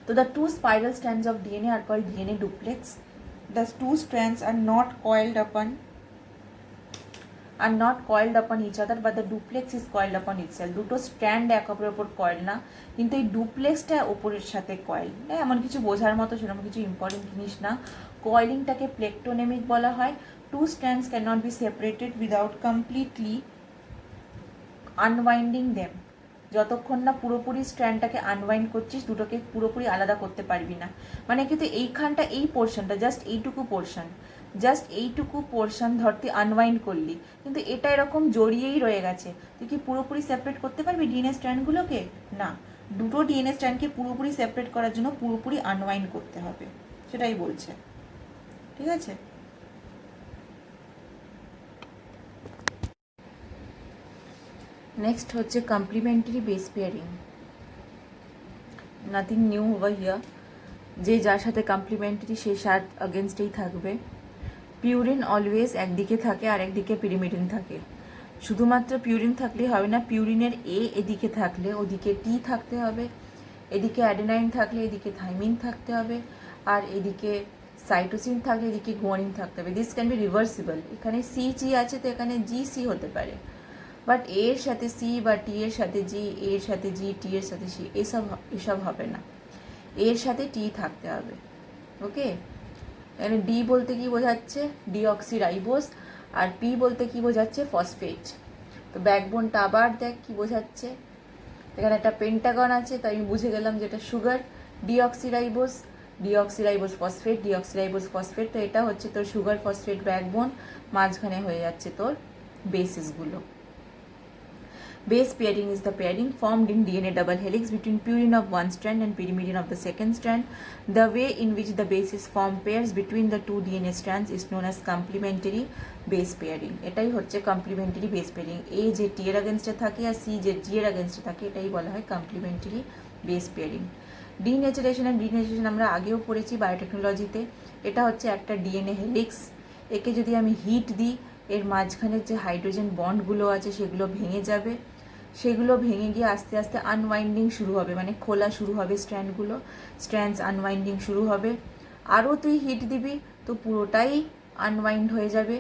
তো the 2 spiral strands of DNA are called DNA duplex. The 2 strands are not coiled upon each other, but the duplex is coiled upon itself. দুটো স্ট্র্যান্ড এক অপরের উপর কয়েল না, কিন্তু এই ডুপ্লেক্সটা ওপরের সাথে কয়েল। এমন কিছু বোঝার মতো সেরকম কিছু ইম্পর্টেন্ট জিনিস না। কয়েলিংটাকে প্লেকটোনেমিক বলা হয়। 2 strands cannot be separated without completely unwinding them. যতক্ষণ না পুরোপুরি স্ট্র্যান্ডটাকে আনওয়াইন্ড করছিস, দুটোকে পুরোপুরি আলাদা করতে পারবি না। মানে কিন্তু এইখানটা, এই পোর্শনটা, জাস্ট এইটুকু পোর্শন ধর তুই আনওয়াইন্ড করলি, কিন্তু এটা এরকম জড়িয়েই রয়ে গেছে। তুই কি পুরোপুরি সেপারেট করতে পারবি ডিএনএ স্ট্র্যান্ডগুলোকে? না, দুটো ডিএনএ স্ট্র্যান্ডকে পুরোপুরি সেপারেট করার জন্য পুরোপুরি আনওয়াইন্ড করতে হবে, সেটাই বলছে, ঠিক আছে। নেক্সট হচ্ছে complementary base pairing. Nothing new over here. যে যার সাথে কমপ্লিমেন্টারি সে সার আগেনস্টেই থাকবে। পিউরিন অলওয়েজ একদিকে থাকে আর একদিকে পিরিমিডিন থাকে। শুধুমাত্র পিউরিন থাকলেই হবে না, পিউরিনের এ এদিকে থাকলে ওদিকে টি থাকতে হবে, এদিকে অ্যাডেনাইন থাকলে এদিকে থাইমিন থাকতে হবে, আর এদিকে সাইটোসিন থাকলে এদিকে গুয়ানিন থাকতে হবে। This can be reversible. এখানে সি জি আছে, তো এখানে জি সি হতে পারে, বাট এর সাথে সি বা টি এর সাথে জি, এর সাথে জি, টি এর সাথে সি, এসব হবে না। এর সাথে টি থাকতে হবে, ওকে। এখানে ডি বলতে কি বোঝাচ্ছে, ডিঅক্সিরাইবোজ, আর পি বলতে কি বোঝাচ্ছে, ফসফেট। তো ব্যাকবোনটা আবার দেখ কি বোঝাচ্ছে, এখানে একটা পেন্টাগন আছে, তো আমি বুঝে গেলাম যেটা sugar. Deoxyribose phosphate, deoxyribose phosphate, তো এটা হচ্ছে তোর সুগার ফসফেট ব্যাকবোন, মাঝখানে হয়ে যাচ্ছে তোর বেসিসগুলো। Base pairing is the pairing formed in DNA double helix between purine of one strand and pyrimidine of the second strand. The way in which the bases form pairs between the two DNA strands is known as complementary base pairing. এটাই হচ্ছে complementary base pairing. A যে T এর against থাকে আর C যে G এর against থাকে, এটাই বলা হয় complementary base pairing. Denaturation and denaturation আমরা আগেও পড়েছি বায়োটেকনোলজিতে। এটা হচ্ছে একটা ডিএনএ হেলিক্স। একে যদি আমি হিট দিই, এর মাঝখানের যে হাইড্রোজেন বন্ডগুলো আছে সেগুলো ভেঙে যাবে, সেগুলো ভেঙে গিয়ে আস্তে আস্তে আনওয়াইন্ডিং শুরু হবে, মানে খোলা শুরু হবে স্ট্র্যান্ডস আনওয়াইন্ডিং শুরু হবে। আরও তুই হিট দিবি তো পুরোটাই আনওয়াইন্ড হয়ে যাবে।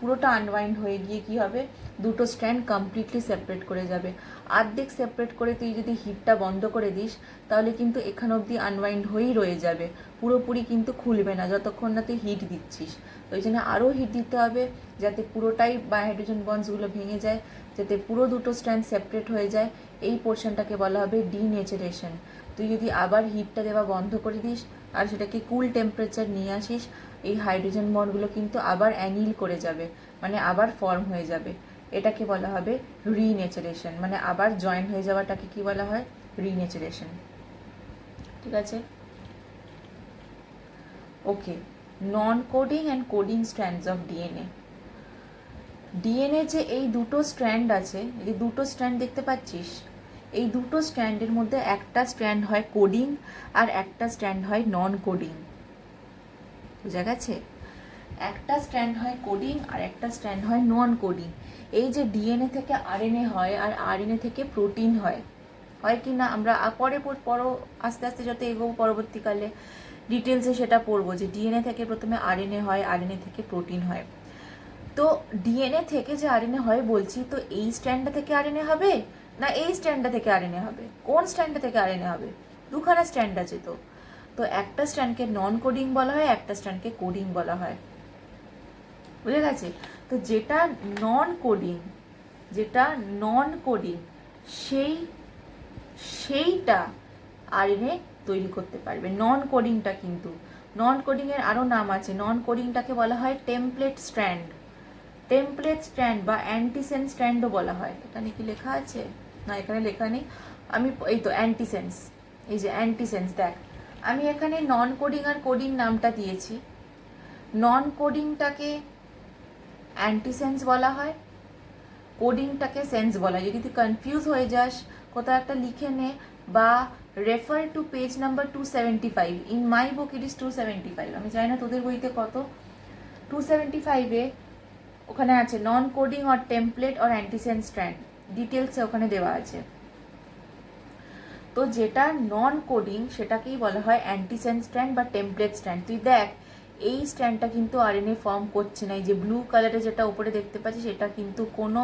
পুরোটা আনওয়াইন্ড হয়ে গিয়ে কি হবে, দুটো স্ট্র্যান্ড কমপ্লিটলি সেপারেট করে যাবে। অর্ধেক সেপারেট করে তুই যদি হিটটা বন্ধ করে দিস তাহলে কিন্তু এখান অবধি আনওয়াইন্ড হয়েই রয়ে যাবে, পুরোপুরি কিন্তু খুলবে না যতক্ষণ না তুই হিট দিচ্ছিস। তো ওই জন্য আরও হিট দিতে হবে যাতে পুরোটাই হাইড্রোজেন বন্ডসগুলো ভেঙে যায়, যাতে পুরো দুটো স্ট্র্যান্ড সেপারেট হয়ে যায়। এই পোর্শনটাকে বলা হবে ডিনেচারেশন। তুই যদি আবার হিটটা দেওয়া বন্ধ করে দিস আর সেটাকে কুল টেম্পারেচার নিয়ে আসিস, এই হাইড্রোজেন বন্ডগুলো কিন্তু আবার অ্যানিল করে যাবে, মানে আবার ফর্ম হয়ে যাবে। এটাকে বলা হবে রিনেচারেশন, মানে আবার জয়েন হয়ে যাওয়াটাকে কি বলা হয়, রিনেচারেশন। ঠিক আছে, okay. Non coding and coding strands of DNA. DNA যে এই দুটো স্ট্র্যান্ড আছে, এই দুটো স্ট্র্যান্ড দেখতে পাচ্ছিস, এই দুটো স্ট্র্যান্ডের মধ্যে একটা স্ট্র্যান্ড হয় কোডিং আর একটা স্ট্র্যান্ড হয় নন কোডিং। বুঝা গেছে? একটা স্ট্র্যান্ড হয় কোডিং আর একটা স্ট্র্যান্ড হয় নন কোডিং। এই যে ডিএনএ থেকে আরএনএ হয় আর আরএনএ থেকে প্রোটিন হয় কি না, আমরা পরে আস্তে আস্তে যত এগোবো পরবর্তীকালে ডিটেলসে সেটা পড়বো যে ডিএনএ থেকে প্রথমে আরএনএ হয়, আরএনএ থেকে প্রোটিন হয়। তো ডিএনএ থেকে যে আরএনএ হয় বলছি, তো এই স্ট্র্যান্ডটা থেকে আরএনএ হবে না এই স্ট্র্যান্ডটা থেকে আরএনএ হবে? কোন স্ট্র্যান্ডটা থেকে আরএনএ হবে? দুখানা স্ট্র্যান্ড আছে তো। তো একটা স্ট্র্যান্ডকে নন কোডিং বলা হয়, একটা স্ট্র্যান্ডকে কোডিং বলা হয়। বুঝে গেছে? তো যেটা নন কোডিং সেইটা আরএনএ তৈরি করতে পারবে। নন কোডিংটা কিন্তু, নন কোডিংয়ের আরও নাম আছে। নন কোডিংটাকে বলা হয় টেমপ্লেট স্ট্র্যান্ড বা অ্যান্টিসেন্স স্ট্র্যান্ডও বলা হয়। এখানে কি লেখা আছে? না, এখানে লেখা নেই। আমি এই তো অ্যান্টিসেন্স, এই যে অ্যান্টিসেন্স, দেখ আমি এখানে নন কোডিং আর কোডিং নামটা দিয়েছি। নন কোডিংটাকে অ্যান্টিসেন্স বলা হয়, কোডিংটাকে সেন্স বলা হয়। যদি তুই কনফিউজ হয়ে যাস, কোথাও একটা লিখে নে বা refer to page number 275। In my book it is 275। আমি জানি না তোদের বইতে কত। 275-এ ওখানে আছে নন coding or template or antisense strand, ডিটেলসে ওখানে দেওয়া আছে। তো যেটা নন কোডিং সেটাকেই বলা হয় অ্যান্টিসেন্স স্ট্র্যান্ড বা টেমপ্লেট স্ট্র্যান্ড। তুই দেখ এই স্ট্র্যান্ডটা কিন্তু আরএনএ ফর্ম করছে না। এই যে ব্লু কালারে যেটা উপরে দেখতে পাচ্ছি সেটা কিন্তু কোনো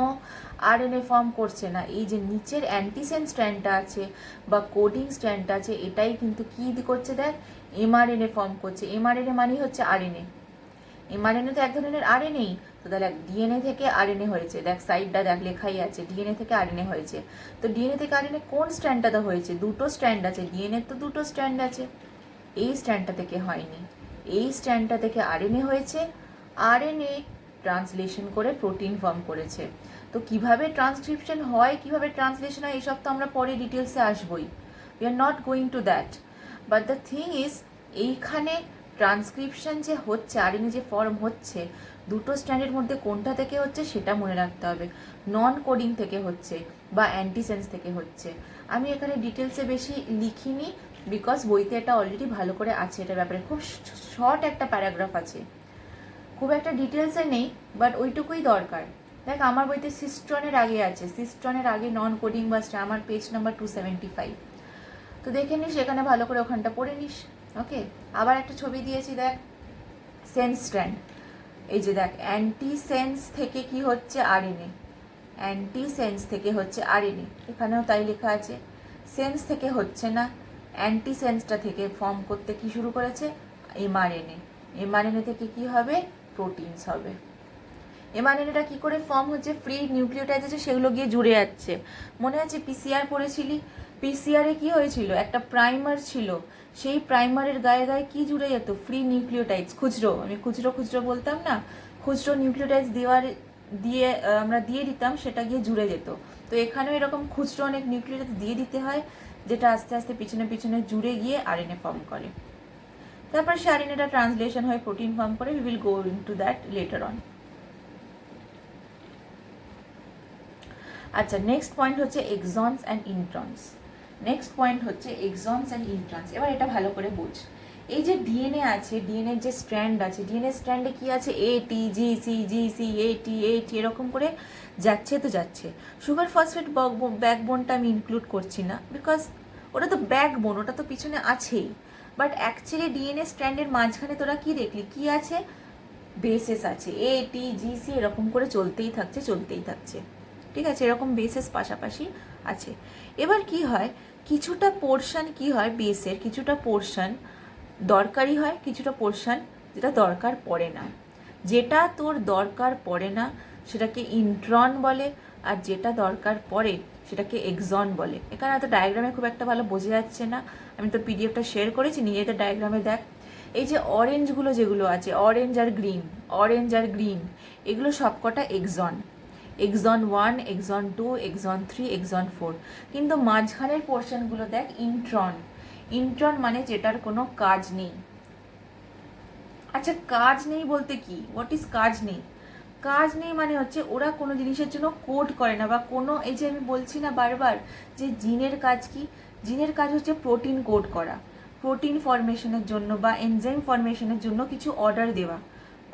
আরএনএ ফর্ম করছে না। এই যে নিচের অ্যান্টিসেন্স স্ট্র্যান্ডটা আছে বা কোডিং স্ট্র্যান্ডটা আছে, এটাই কিন্তু কী করছে, দেখ এমআরএনএ ফর্ম করছে। এমআরএনএ মানে হচ্ছে আরএনএ। এমআরএনএ তো এক ধরনের আরএনএ। তো দেখ ডিএনএ থেকে আরএনএ হয়েছে, দেখ সাইডটা দেখ লেখাই আছে ডিএনএ থেকে আরএনএ হয়েছে। তো ডিএনএ থেকে আরএনএ কোন স্ট্র্যান্ডটাতে হয়েছে? দুটো স্ট্র্যান্ড আছে, ডিএনএ তো দুটো স্ট্র্যান্ড আছে। এই স্ট্র্যান্ডটা থেকে হয়নি, এই স্ট্র্যান্ডটা থেকে আরএনএ হয়েছে। আরএনএ ট্রান্সলেশন করে প্রোটিন ফর্ম করেছে। তো কিভাবে ট্রান্সক্রিপশন হয়, কিভাবে ট্রান্সলেশন হয়, এইসব তো আমরা পরে ডিটেলসে আসবই। We are not going to that, but the thing is এইখানে ট্রান্সক্রিপশন যে হচ্ছে, আরএনএ যে ফর্ম হচ্ছে, দুটো স্ট্র্যান্ডের মধ্যে কোনটা থেকে হচ্ছে সেটা মনে রাখতে হবে। নন কোডিং থেকে হচ্ছে বা অ্যান্টিসেন্স থেকে হচ্ছে। আমি এখানে ডিটেলসে বেশি লিখিনি, বিকজ বইতে এটা অলরেডি ভালো করে আছে। এটার ব্যাপারে খুব শর্ট একটা প্যারাগ্রাফ আছে, খুব একটা ডিটেলসে নেই, বাট ওইটুকুই দরকার। দেখ আমার বইতে সিস্ট্রনের আগে আছে, সিস্ট্রনের আগে নন কোডিং বা আমার পেজ নাম্বার 275। তো দেখে নিস, এখানে ভালো করে ওখানটা পড়ে নিস। ওকে, আবার একটা ছবি দিয়েছি দেখ, সেন্স স্ট্র্যান্ড। এই যে দেখ অ্যান্টিসেন্স থেকে কি হচ্ছে আরএনএ, অ্যান্টিসেন্স থেকে হচ্ছে আরএনএ, এখানেও তাই লেখা আছে। সেন্স থেকে হচ্ছে না, অ্যান্টিসেন্সটা থেকে ফর্ম করতে কি শুরু করেছে, এমআরএনএ। এমআরএনএ থেকে কি হবে, প্রোটিনস হবে। এমআরএনএটা কি করে ফর্ম হচ্ছে, ফ্রি নিউক্লিওটাইড আছে সেগুলো গিয়ে জুড়ে যাচ্ছে। মনে আছে পিসিআর পড়েছিলি? পিসিআরে কি হয়েছিল, একটা প্রাইমার ছিল, সেই প্রাইমারের গায়ে গায়ে কি জুড়ে যেত, ফ্রি নিউক্লিওটাইডস। খুচরো, আমি খুচরো বলতাম না, খুচরো নিউক্লিওটাইডস আমরা দিয়ে দিতাম, সেটা গিয়ে জুড়ে যেত। তো এখানেও এরকম খুচরো অনেক নিউক্লিওটাইড দিয়ে দিতে হয়, যেটা আস্তে আস্তে পিছনে পিছনে জুড়ে গিয়ে আরএনএ ফর্ম করে। তারপর সে আরএনএটা ট্রান্সলেশন হয়ে প্রোটিন ফর্ম করে। We will go into that letter on. আচ্ছা, নেক্সট পয়েন্ট হচ্ছে exons and introns. Next point হচ্ছে এক্সনস অ্যান্ড ইন্ট্রনস। এবার এটা ভালো করে বোঝ। এই যে ডিএনএ আছে, ডিএনএর যে স্ট্র্যান্ড আছে, ডিএনএ স্ট্র্যান্ডে কি আছে, এটি জিসি জিসি এটি এটি এরকম করে যাচ্ছে তো যাচ্ছে। সুগার ফসফেট ব্যাকবোনটা আমি ইনক্লুড করছি না, বিকজ ওটা তো ব্যাকবোন, ওটা তো পিছনে আছেই। বাট অ্যাকচুয়ালি ডিএনএ স্ট্র্যান্ডের মাঝখানে তোরা কি দেখলি, কি আছে, বেসেস আছে, এটি জিসি এরকম করে চলতেই থাকছে চলতেই থাকছে। ঠিক আছে, এরকম বেসেস পাশাপাশি আছে। এবার কি হয়, কিছুটা পোর্শন কি হয়, বেসের কিছুটা পোর্শন দরকারি হয়, কিছুটা পোর্শন যেটা দরকার পড়ে না। যেটা তোর দরকার পড়ে না সেটাকে ইন্ট্রন বলে, আর যেটা দরকার পড়ে সেটাকে এক্সন বলে। এখানে হয়তো ডায়াগ্রামে খুব একটা ভালো বোঝা যাচ্ছে না, আমি তো পিডিএফটা শেয়ার করেছি, নিজেদের ডায়াগ্রামে দেখ। এই যে অরেঞ্জগুলো যেগুলো আছে, অরেঞ্জ আর গ্রিন, এগুলো সবকটা exon. Exon 1, exon 2, exon 3, exon 4। কিন্তু মাঝখানের পোর্শনগুলো দেখ ইন্ট্রন। ইন্ট্রন মানে যেটার কোনো কাজ নেই। আচ্ছা, কাজ নেই বলতে কি, হোয়াট ইজ কাজ নেই? কাজ নেই মানে হচ্ছে ওরা কোনো জিনিসের জন্য কোড করে না, বা কোনো, এই যে আমি বলছি না বারবার যে জিনের কাজ কি, জিনের কাজ হচ্ছে প্রোটিন কোড করা, প্রোটিন ফরমেশনের জন্য বা এনজাইম ফরমেশনের জন্য কিছু অর্ডার দেওয়া।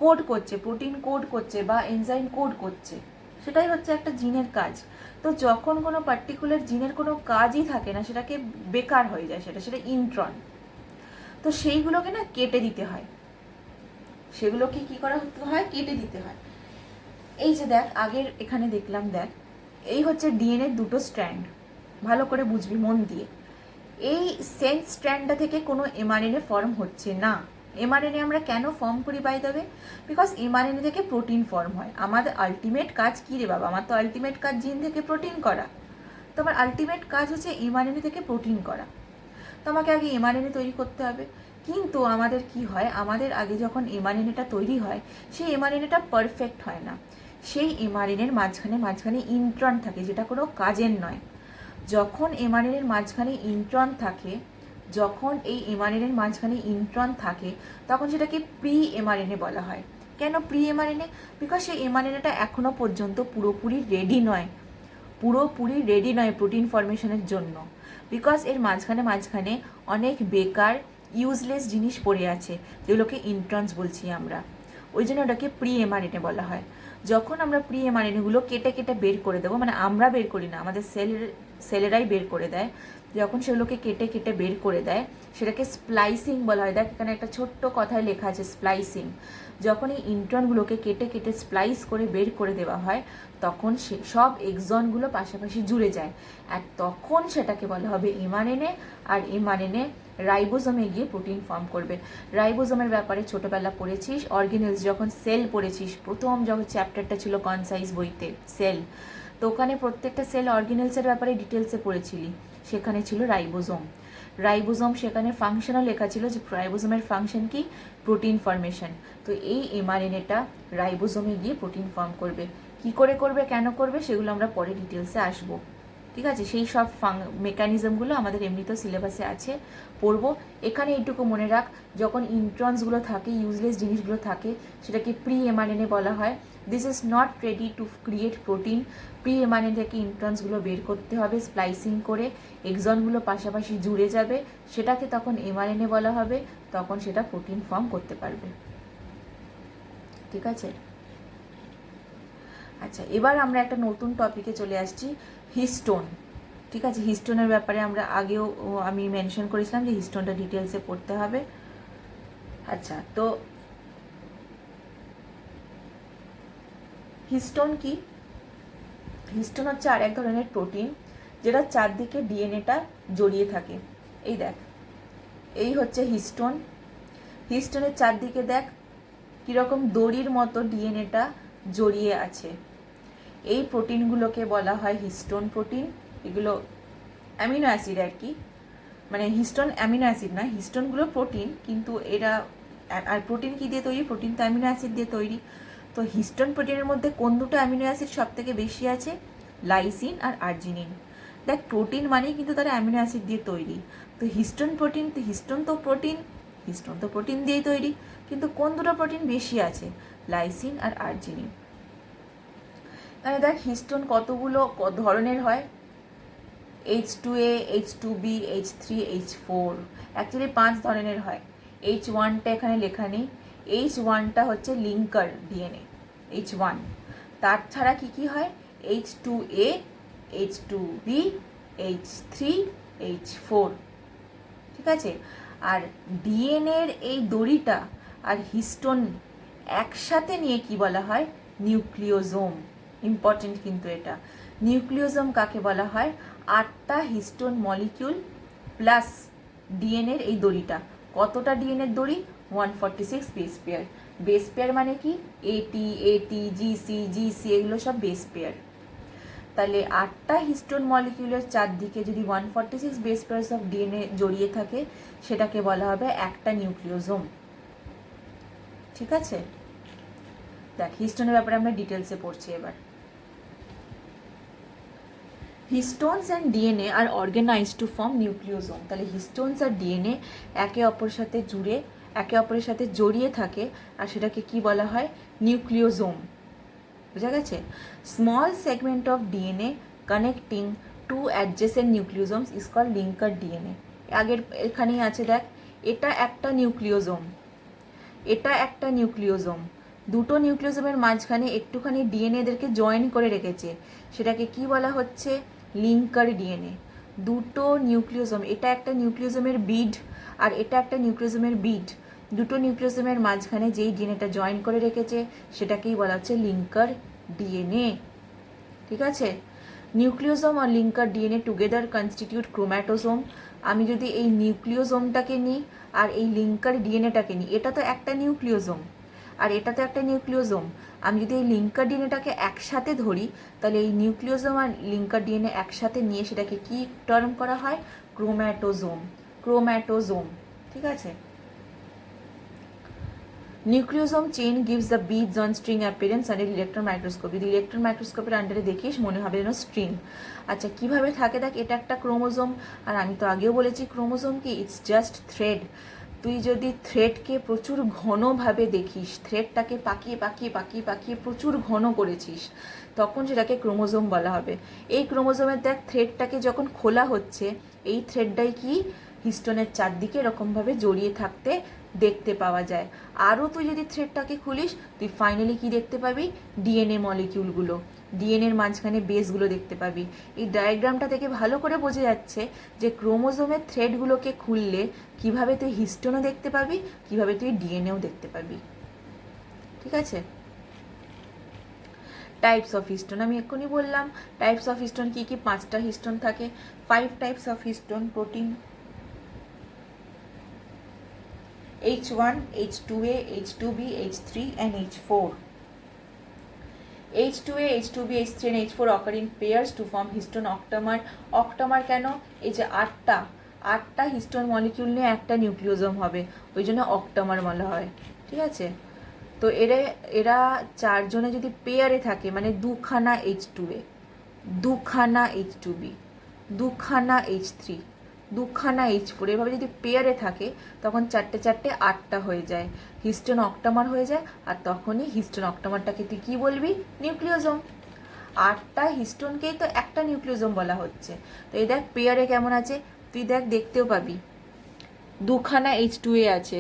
কোড করছে, প্রোটিন কোড করছে বা এনজাইম কোড করছে, সেটাই হচ্ছে একটা জিনের কাজ। তো যখন কোনো পার্টিকুলার জিনের কোনো কাজই থাকে না, সেটাকে বেকার হয়ে যায়, সেটা ইন্ট্রন। তো সেইগুলোকে না কেটে দিতে হয়, সেগুলোকে কি করা হতে হয়, কেটে দিতে হয়। এই যে দেখ, আগের এখানে দেখলাম, দেখ এই হচ্ছে ডিএনএ দুটো স্ট্র্যান্ড, ভালো করে বুঝবি মন দিয়ে। এই সেন্স স্ট্র্যান্ডটা থেকে কোনো এমআরএনএ ফর্ম হচ্ছে না। এমআরএনএ আমরা কেন ফর্ম করি by the way? Because mRNA থেকে প্রোটিন ফর্ম হয়। আমাদের আলটিমেট কাজ কী রে বাবা? আমার তো আলটিমেট কাজ জিন থেকে প্রোটিন করা, তো আমার আলটিমেট কাজ হচ্ছে এমআরএনএ থেকে প্রোটিন করা। তো আমাকে আগে এমআরএনএ তৈরি করতে হবে। কিন্তু আমাদের কি হয়, আমাদের আগে যখন এমআরএনএটা তৈরি হয়, সেই এমআরএনএটা পারফেক্ট হয় না। সেই এমআরএনএর মাঝখানে ইন্ট্রন থাকে, যেটা কোনো কাজের নয়। যখন এমআরএনএর মাঝখানে ইন্ট্রন থাকে, যখন এই এমআরএনএর মাঝখানে ইন্ট্রন থাকে, তখন সেটাকে প্রি এমআরএনএ বলা হয়। কেন প্রি এমআরএনএ? বিকজ সেই এমআরএনএটা এখনও পর্যন্ত পুরোপুরি রেডি নয় প্রোটিন ফরমেশনের জন্য। বিকজ এর মাঝখানে অনেক বেকার ইউজলেস জিনিস পড়ে আছে, যেগুলোকে ইন্ট্রনস বলছি আমরা। ওই জন্য ওটাকে প্রি এমআরএনএ বলা হয়। যখন আমরা প্রি এমআরএনএগুলো কেটে কেটে বের করে দেবো, মানে আমরা বের করি না, আমাদের সেলেরাই বের করে দেয়, যখন সেগুলোকে কেটে কেটে বের করে দেয়, সেটাকে স্প্লাইসিং বলা হয়। দেখ এখানে একটা ছোট্ট কথায় লেখা আছে স্প্লাইসিং। যখন এই ইন্ট্রনগুলোকে কেটে কেটে স্প্লাইস করে বের করে দেওয়া হয়, তখন সে সব এক্সনগুলো পাশাপাশি জুড়ে যায়, আর তখন সেটাকে বলা হবে এমআরএনএ। আর এমআরএনএ রাইবোজোমে গিয়ে প্রোটিন ফর্ম করবে। রাইবোজোমের ব্যাপারে ছোটোবেলা পড়েছিস, অর্গানেলস যখন সেল পড়েছিস, প্রথম যখন চ্যাপ্টারটা ছিল কনসাইজ বইতে, সেল, তো ওখানে প্রত্যেকটা সেল অর্গানেলসের ব্যাপারে ডিটেলসে পড়েছিলি। সেখানে ছিল রাইবোজোম, সেখানে ফাংশনও লেখা ছিল যে রাইবোজোমের ফাংশন কি, প্রোটিন ফর্মেশন। তো এই এমআরএনএটা রাইবোজোমে গিয়ে প্রোটিন ফর্ম করবে। কি করে করবে, কেন করবে, সেগুলো আমরা পরে ডিটেলসে আসবো। ঠিক আছে, সেই সব মেকানিজমগুলো আমাদের এমনিতেও সিলেবাসে আছে, পড়বো। এখানে এইটুকু মনে রাখ, যখন ইন্ট্রনসগুলো থাকে, ইউজলেস জিনিসগুলো থাকে, সেটাকে প্রি এমআরএনএ বলা হয়। This is not ready to create protein. Pre mRNA থেকে ইন্ট্রনসগুলো বের করতে হবে, স্প্লাইসিং করে এক্সনগুলো পাশাপাশি জুড়ে যাবে, সেটাকে তখন এমআরএনএ বলা হবে, তখন সেটা প্রোটিন ফর্ম করতে পারবে। ঠিক আছে, আচ্ছা এবার আমরা একটা নতুন টপিকে চলে আসছি, হিস্টোন। ঠিক আছে, হিস্টোনের ব্যাপারে আমরা আগেও আমি মেনশন করেছিলাম যে হিস্টোনটা ডিটেলসে পড়তে হবে। আচ্ছা, তো হিস্টোন কি? হিস্টোন হচ্ছে আর এক ধরনের প্রোটিন, যেটা চারদিকে ডিএনএটা জড়িয়ে থাকে। এই দেখ, এই হচ্ছে হিস্টোন। হিস্টোনের চারদিকে দেখ কীরকম দড়ির মতো ডিএনএটা জড়িয়ে আছে। এই প্রোটিনগুলোকে বলা হয় হিস্টোন প্রোটিন। এগুলো অ্যামিনো অ্যাসিড আর কি, মানে হিস্টোন অ্যামিনো অ্যাসিড না, হিস্টোনগুলো প্রোটিন, কিন্তু এরা, আর প্রোটিন কী দিয়ে তৈরি? প্রোটিন তো অ্যামিনো অ্যাসিড দিয়ে তৈরি। তো হিস্টোন প্রোটিনের মধ্যে কোন দুটো অ্যামিনো অ্যাসিড সব থেকে বেশি আছে? লাইসিন আর আর্জিনিন। দেখ প্রোটিন মানেই কিন্তু তারা অ্যামিনো অ্যাসিড দিয়ে তৈরি। তো হিস্টোন প্রোটিন, তো হিস্টোন তো প্রোটিন দিয়েই তৈরি, কিন্তু কোন দুটো প্রোটিন বেশি আছে? লাইসিন আর আর্জিনিন। মানে দেখ হিস্টোন কতগুলো ধরনের হয়, H2A, H2B, H3, H4, actually 5 ধরনের হয়। H1টা এখানে লেখা নেই। H1টা হচ্ছে লিঙ্কার ডিএনএ, H1। তার ছাড়া কি কি হয়? H2A, H2B, H3, H4, ঠিক আছে? আর ডিএনএর এই দড়িটা আর হিস্টোন একসাথে নিয়ে কি বলা হয়? নিউক্লিওজোম। ইম্পর্টেন্ট কিন্তু এটা। নিউক্লিওজোম কাকে বলা হয়? 8টা হিস্টোন মলিকিউল প্লাস ডিএনএর এই দড়িটা। কতটা ডিএনএর দড়ি? 146 বেস পেয়ার। বেস পেয়ার মানে কি? এটি, এটি, জিসি, জিসি, এগুলো সব বেস পেয়ার। তাহলে 8টা হিস্টোন মলিকিউলের চারদিকে যদি 146 বেস পেয়ার্স অফ ডিএনএ জড়িয়ে থাকে, সেটাকে বলা হবে একটা নিউক্লিওজোম। ঠিক আছে? দেখ হিস্টোনের ব্যাপারে আমরা ডিটেলসে পড়ছি এবার। Histones and DNA are organized to form nucleosome. তাহলে হিস্টোনস আর ডিএনএ একে অপরের সাথে জড়িয়ে থাকে, আর সেটাকে কি বলা হয়? নিউক্লিওজোম। বুঝা গেছে? Small segment of DNA connecting to adjacent nucleosomes is called linker DNA. আগের এখানেই আছে, দেখ এটা একটা নিউক্লিওজোম, দুটো নিউক্লিওজোমের মাঝখানে একটুখানি ডিএনএ এদেরকে জয়েন করে রেখেছে, সেটাকে কি বলা হচ্ছে? Linker DNA. দুটো নিউক্লিওজোম, এটা একটা নিউক্লিওজোমের বিড আর এটা একটা নিউক্লিওজোমের বিড, দুটো নিউক্লিওজোমের মাঝখানে যেই ডিএনএটা জয়েন করে রেখেছে সেটাকেই বলা হচ্ছে লিঙ্কার ডিএনএ। ঠিক আছে? নিউক্লিওজোম আর লিঙ্কার ডিএনএ টুগেদার কনস্টিটিউট ক্রোম্যাটোজোম। আমি যদি এই নিউক্লিওজোমটাকে নিই আর এই লিঙ্কার ডিএনএটাকে নিই, এটা তো একটা নিউক্লিওজোম আর এটা তো একটা নিউক্লিওজোম। আমি যদি এই লিঙ্কার ডিএনএটাকে একসাথে ধরি, তাহলে এই নিউক্লিওজোম আর লিঙ্কার ডিএনএ একসাথে নিয়ে সেটাকে কি টার্ম করা হয়? ক্রোম্যাটোজোম। ঠিক আছে? Nucleosome chain gives the beads on string appearance under electron microscope. যদি ইলেকট্রন মাইক্রোস্কোপের আন্ডারে দেখিস মনে হবে যেন স্ট্রিং। আচ্ছা কিভাবে থাকে? দেখ এটা একটা ক্রোমোজোম, আর আমি তো আগেও বলেছি ক্রোমোজোম কি? It's just thread. তুই যদি থ্রেডকে প্রচুর ঘনভাবে দেখিস, থ্রেডটাকে পাকিয়ে প্রচুর ঘন করেছিস, তখন সেটাকে ক্রোমোজোম বলা হবে। এই ক্রোমোজোমের দেখ থ্রেডটাকে যখন খোলা হচ্ছে, এই থ্রেডটাই কি হিস্টোনের চারদিকে এরকমভাবে জড়িয়ে থাকতে দেখতে পাওয়া যায়। আরও তুই যদি থ্রেডটাকে খুলিস, তুই ফাইনালি কি দেখতে পাবি? ডিএনএ মলিকিউলগুলো, ডিএনএর মাঝখানে বেসগুলো দেখতে পাবি। এই ডায়াগ্রামটা থেকে ভালো করে বোঝা যাচ্ছে যে ক্রোমোজোমের থ্রেডগুলোকে খুললে কিভাবে তুই হিস্টোনও দেখতে পাবি, কিভাবে তুই ডিএনএও দেখতে পাবি। ঠিক আছে? টাইপস অফ হিস্টোন আমি এক্ষুনি বললাম। টাইপস অফ হিস্টোন কি কি? 5টা হিস্টোন থাকে। 5 types of histone protein: H1, H2A, H2B, H3 and H4. H2A, H2B, H3 and H4 occur in pairs to form histone octamer. octamer কেন? এই যে 8টা হিস্টোন মলিকিউল নিয়ে একটা নিউক্লিওজোম হবে, ওই জন্য অক্টামার বলা হয়। ঠিক আছে? তো এরা চারজনে যদি পেয়ারে থাকে, মানে দুখানা H2A, দুখানা H2B, দুখানা H3, দুখানা H4, এভাবে যদি পেয়ারে থাকে তখন 4টে 8টা হয়ে যায়, হিস্টোন অক্টামার হয়ে যায়। আর তখনই হিস্টোন অক্টামারটাকে তুই কী বলবি? নিউক্লিওজোম। 8টা হিস্টোনকেই তো একটা নিউক্লিওজোম বলা হচ্ছে। তো এই দেখ পেয়ারে কেমন আছে, তুই দেখ দেখতেও পাবি দুখানা H2A আছে,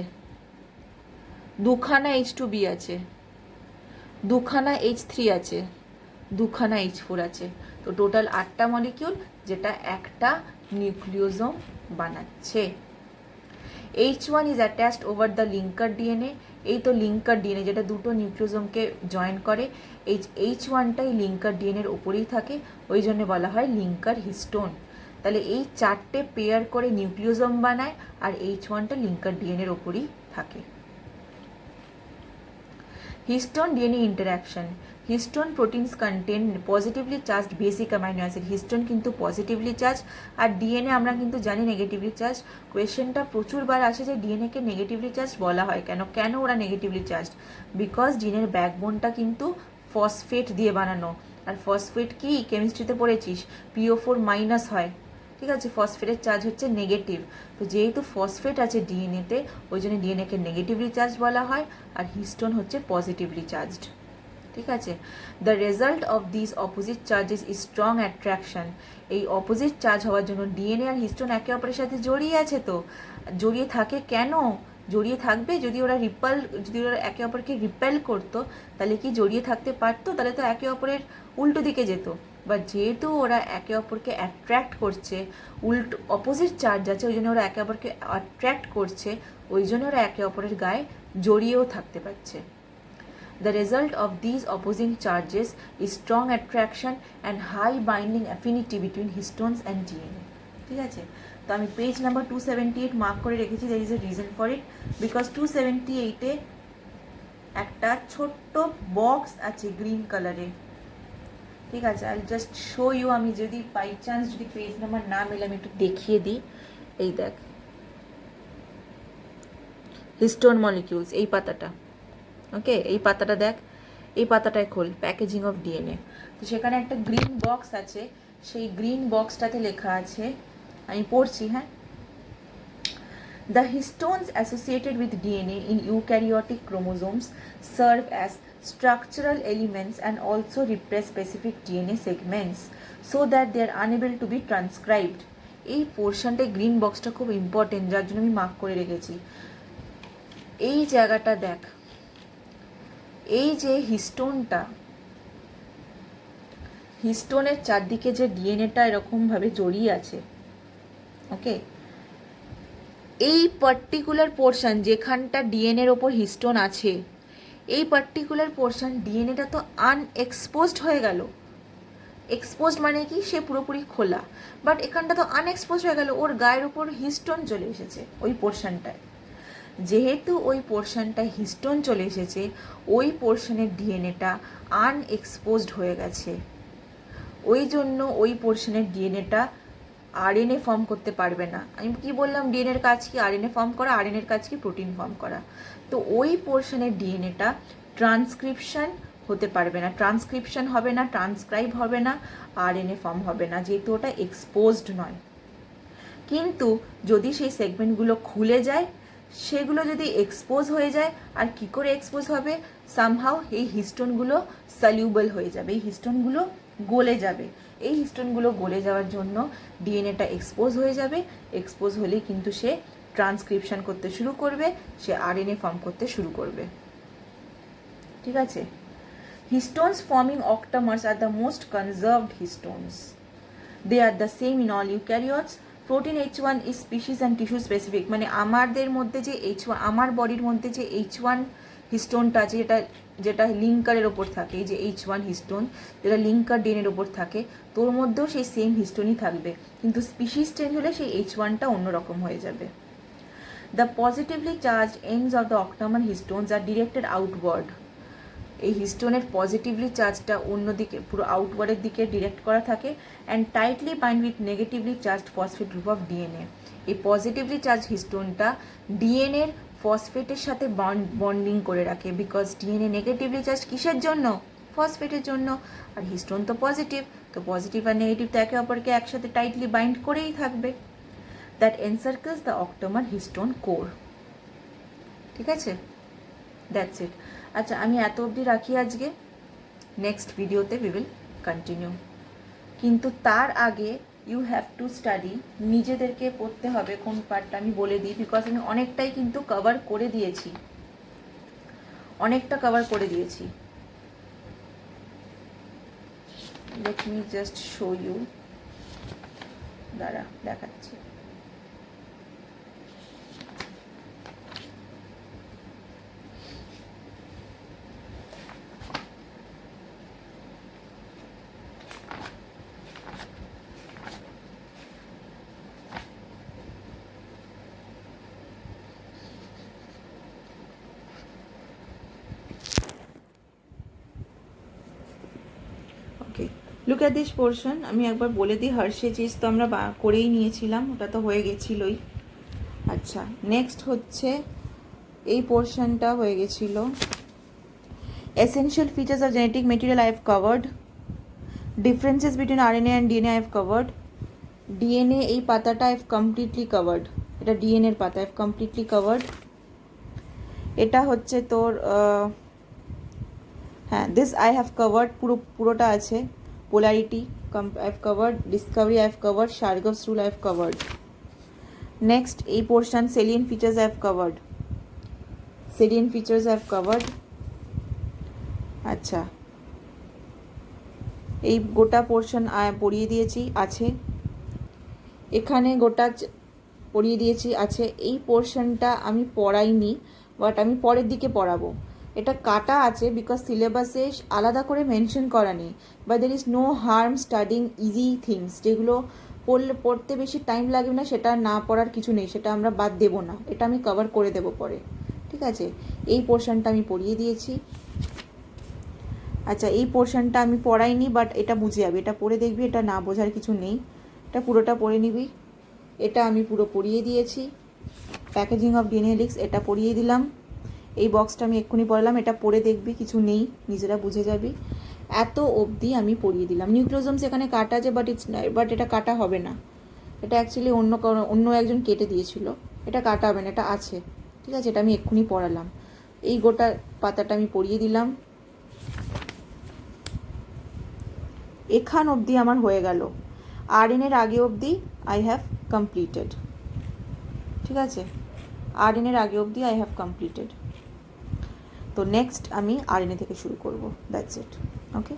দুখানা H2B আছে, দুখানা H3 আছে, দুখানা H4 আছে। তো টোটাল 8টা মলিকিউল, যেটা একটা নিউক্লিওজোম বানাচ্ছে। H1 is attached over the linker DNA. এই তো লিঙ্কার ডিএনএ যেটা দুটো নিউক্লিওজোমকে জয়েন করে, H1টাই লিঙ্কার ডিএনএর ওপরেই থাকে, ওই জন্য বলা হয় লিঙ্কার হিস্টোন। তাহলে এই 4টে পেয়ার করে নিউক্লিওজোম বানায়, আর H1টা লিঙ্কার ডিএনএর ওপরেই থাকে। Histone DNA interaction. Histone proteins contain positively charged basic amino acid. Histone কিন্তু পজিটিভলি চার্জ, আর ডিএনএ আমরা কিন্তু জানি নেগেটিভলি চার্জ। কোয়েশ্চেনটা প্রচুরবার আসে যে ডিএনএকে নেগেটিভলি চার্জ বলা হয় কেন? কেন ওরা নেগেটিভলি চার্জড? বিকজ ডিএনএর ব্যাকবোনটা কিন্তু ফসফেট দিয়ে বানানো, আর ফসফেট কি কেমিস্ট্রিতে পড়েছিস, PO4- হয়, ঠিক আছে? ফসফেটের চার্জ হচ্ছে নেগেটিভ। তো যেহেতু ফসফেট আছে ডিএনএতে, ওই জন্য ডিএনএকে নেগেটিভলি চার্জ বলা হয়, আর হিস্টোন হচ্ছে পজিটিভলি চার্জড, ঠিক আছে? The result of this opposite charges is strong attraction. এই অপোজিট চার্জ হওয়ার জন্য ডিএনএ আর হিস্টোন একে অপরের সাথে জড়িয়ে আছে। তো জড়িয়ে থাকে কেন? জড়িয়ে থাকবে যদি ওরা একে অপরকে রিপেল করতো, তাহলে কি জড়িয়ে থাকতে পারতো? তাহলে তো একে অপরের উল্টো দিকে যেত। বাট যেহেতু ওরা একে অপরকে অ্যাট্রাক্ট করছে, অপোজিট চার্জ আছে, ওই জন্য ওরা একে অপরকে অ্যাট্রাক্ট করছে, ওই জন্য ওরা একে অপরের গায়ে জড়িয়েও থাকতে পারছে। The result of these opposing charges is strong attraction and high binding affinity between histones and DNA. ঠিক আছে? তো আমি পেজ নাম্বার 278 মার্ক করে রেখেছি। there is a reason for it because 278-এ একটা ছোট্ট বক্স আছে গ্রিন কালারে, ঠিক আছে? I just show you. আমি যদি বাই চান্স যদি পেজ নাম্বার না মেলে আমি একটু দেখিয়ে দিই। এই দেখ, হিস্টোন মলিকিউলস, এই পাতাটা, ওকে? এই পাতাটা দেখ, এই পাতাটায় খোল, প্যাকেজিং অফ ডিএনএ। তো সেখানে একটা গ্রিন বক্স আছে, সেই গ্রিন বক্সটাতে লেখা আছে, আমি পড়ছি, হ্যাঁ। The histones associated with DNA in eukaryotic chromosomes serve as structural elements and also repress specific DNA segments so that they are unable to be transcribed. এই পোর্শনটায় গ্রিন বক্সটা খুব ইম্পর্টেন্ট, যার জন্য আমি মার্ক করে রেখেছি। এই জায়গাটা দেখ, এই যে হিস্টোনটা, হিস্টোনের চারদিকে যে ডিএনএটা এরকমভাবে জড়িয়ে আছে, ওকে? এই পার্টিকুলার পোর্শন যেখানটা ডিএনএর ওপর হিস্টোন আছে, এই পার্টিকুলার পোর্শন ডিএনএটা তো আনএক্সপোজড হয়ে গেল। এক্সপোজড মানে কি? সে পুরোপুরি খোলা, বাট এখানটা তো আনএক্সপোজড হয়ে গেল, ওর গায়ের ওপর হিস্টোন চলে এসেছে ওই পোর্শনটায়। যেহেতু ওই পোর্শনটায় হিস্টোন চলে এসেছে, ওই পোর্শনের ডিএনএটা আনএক্সপোজড হয়ে গেছে, ওই জন্য ওই পোর্শনের ডিএনএটা আরএনএ ফর্ম করতে পারবে না। আমি কি বললাম? ডিএনএর কাজ কি? আরএনএ ফর্ম করা। আরএনএর কাজ কি? প্রোটিন ফর্ম করা। তো ওই পোর্শনের ডিএনএটা ট্রান্সক্রিপশন হতে পারবে না, ট্রান্সক্রিপশন হবে না, ট্রান্সক্রাইব হবে না, আরএনএ ফর্ম হবে না, যেহেতু ওটা এক্সপোজড নয়। কিন্তু যদি সেই সেগমেন্টগুলো খুলে যায়, সেগুলো যদি এক্সপোজ হয়ে যায়, আর কি করে এক্সপোজ হবে? সামহাউ এই হিস্টোনগুলো সলিউবল হয়ে যাবে, এই হিস্টোনগুলো গলে যাবে। এই হিস্টোনগুলো গলে যাওয়ার জন্য ডিএনএটা এক্সপোজ হয়ে যাবে। এক্সপোজ হলেই কিন্তু সে ট্রান্সক্রিপশন করতে শুরু করবে, সে আরএনএ ফর্ম করতে শুরু করবে, ঠিক আছে? Histones forming octamers are the most conserved histones. They are the same in all eukaryotes. Protein H1 is species and tissue specific. মানে আমাদের মধ্যে যে H1, আমার বডির মধ্যে যে H1 হিস্টোনটা আছে, যেটা লিঙ্কারের ওপর থাকে, এই যে H1 হিস্টোন যেটা লিঙ্কার ডিএনএর ওপর থাকে, তোর মধ্যেও সেই সেম হিস্টোনই থাকবে, কিন্তু স্পিসিস চেঞ্জ হলে সেই H1টা অন্যরকম হয়ে যাবে। The positively charge ends of the octamer histones are directed outward. এই হিস্টোনের পজিটিভলি চার্জটা অন্যদিকে পুরো আউটওয়ার্ডের দিকে ডিরেক্ট করা থাকে, and tightly bind with negatively charged phosphate group of DNA. এই পজিটিভলি চার্জ হিস্টোনটা ডিএনএর ফসফেটের সাথে বন্ডিং করে রাখে, বিকজ ডিএনএ নেগেটিভলি চার্জ কিসের জন্য? ফসফেটের জন্য। আর হিস্টোন তো পজিটিভ, তো পজিটিভ আর নেগেটিভ তো একে অপরকে একসাথে টাইটলি বাইন্ড করেই থাকবে। দ্যাট এনসার্কেলস দ্য অক্টোমার হিস্টোন কোর, ঠিক আছে? That's it. আচ্ছা, আমি এত অবধি রাখি আজকে। নেক্সট ভিডিওতে উই উইল কন্টিনিউ। কিন্তু তার আগে ইউ হ্যাভ টু স্টাডি, নিজেদেরকে পড়তে হবে কোন পার্টটা আমি বলে দিই, বিকজ আমি অনেকটাই কিন্তু কভার করে দিয়েছি, অনেকটা কভার করে দিয়েছি। Let me just show you, দাঁড়া দেখাচ্ছি। Look at this portion. আমি একবার বলে দিই, হার্শে চিজ তো আমরা করেই নিয়েছিলাম, ওটা তো হয়ে গেছিলোই। আচ্ছা, নেক্সট হচ্ছে এই পোর্শনটা হয়ে গেছিল। Essential features of genetic material I have covered. Differences between RNA and DNA I have covered. DNA এই পাতাটা আই হ্যাভ কমপ্লিটলি কাভার্ড, এটা ডিএনএর পাতা, আই হ্যাভ কমপ্লিটলি কাভার্ড। এটা হচ্ছে তোর হ্যাঁ, দিস আই হ্যাভ কাভার্ড, পুরোটা আছে। Polarity I have covered, discovery I have covered, Chargaff's rule I have covered. Next এই portion salient features I have covered, salient features I have covered. আচ্ছা, এই গোটা পোর্শন পড়িয়ে দিয়েছি, আছে এখানে গোটা পড়িয়ে দিয়েছি, আছে। এই পোর্শনটা আমি পড়াইনি, বাট আমি পরের দিকে পড়াবো। এটা কাটা আছে বিকজ সিলেবাসে আলাদা করে মেনশন করা নেই, but there is no harm studying easy things, যেগুলো পড়তে বেশি টাইম লাগবে না, সেটা না পড়ার কিছু নেই, সেটা আমরা বাদ দেবো না, এটা আমি কভার করে দেবো পরে, ঠিক আছে। এই পোর্শনটা আমি পড়িয়ে দিয়েছি। আচ্ছা, এই পোর্শনটা আমি পড়াইনি, বাট এটা বুঝে যাবে, এটা পড়ে দেখবি, এটা না বোঝার কিছু নেই, এটা পুরোটা পড়ে নিবি। এটা আমি পুরো পড়িয়ে দিয়েছি। প্যাকেজিং অফ ডিএনএ হেলিক্স এটা পড়িয়ে দিলাম। এই বক্সটা আমি এক্ষুনি পড়লাম, এটা পড়ে দেখবি, কিছু নেই, নিজেরা বুঝে যাবি। এত অবধি আমি পড়িয়ে দিলাম। নিউক্লিওজোমস এখানে কাটা আছে, বাট এটা কাটা হবে না, এটা অ্যাকচুয়ালি অন্য একজন কেটে দিয়েছিল, এটা কাটা হবে না, এটা আছে, ঠিক আছে। এটা আমি এক্ষুনি পড়ালাম। এই গোটা পাতাটা আমি পড়িয়ে দিলাম। এখান অবধি আমার হয়ে গেল। আরএনএর আগে অবধি আই হ্যাভ কমপ্লিটেড, ঠিক আছে। আরএনএর আগে অবধি আই হ্যাভ কমপ্লিটেড। তো নেক্সট আমি আরএনএ থেকে শুরু করব, দ্যাটস ইট, ওকে।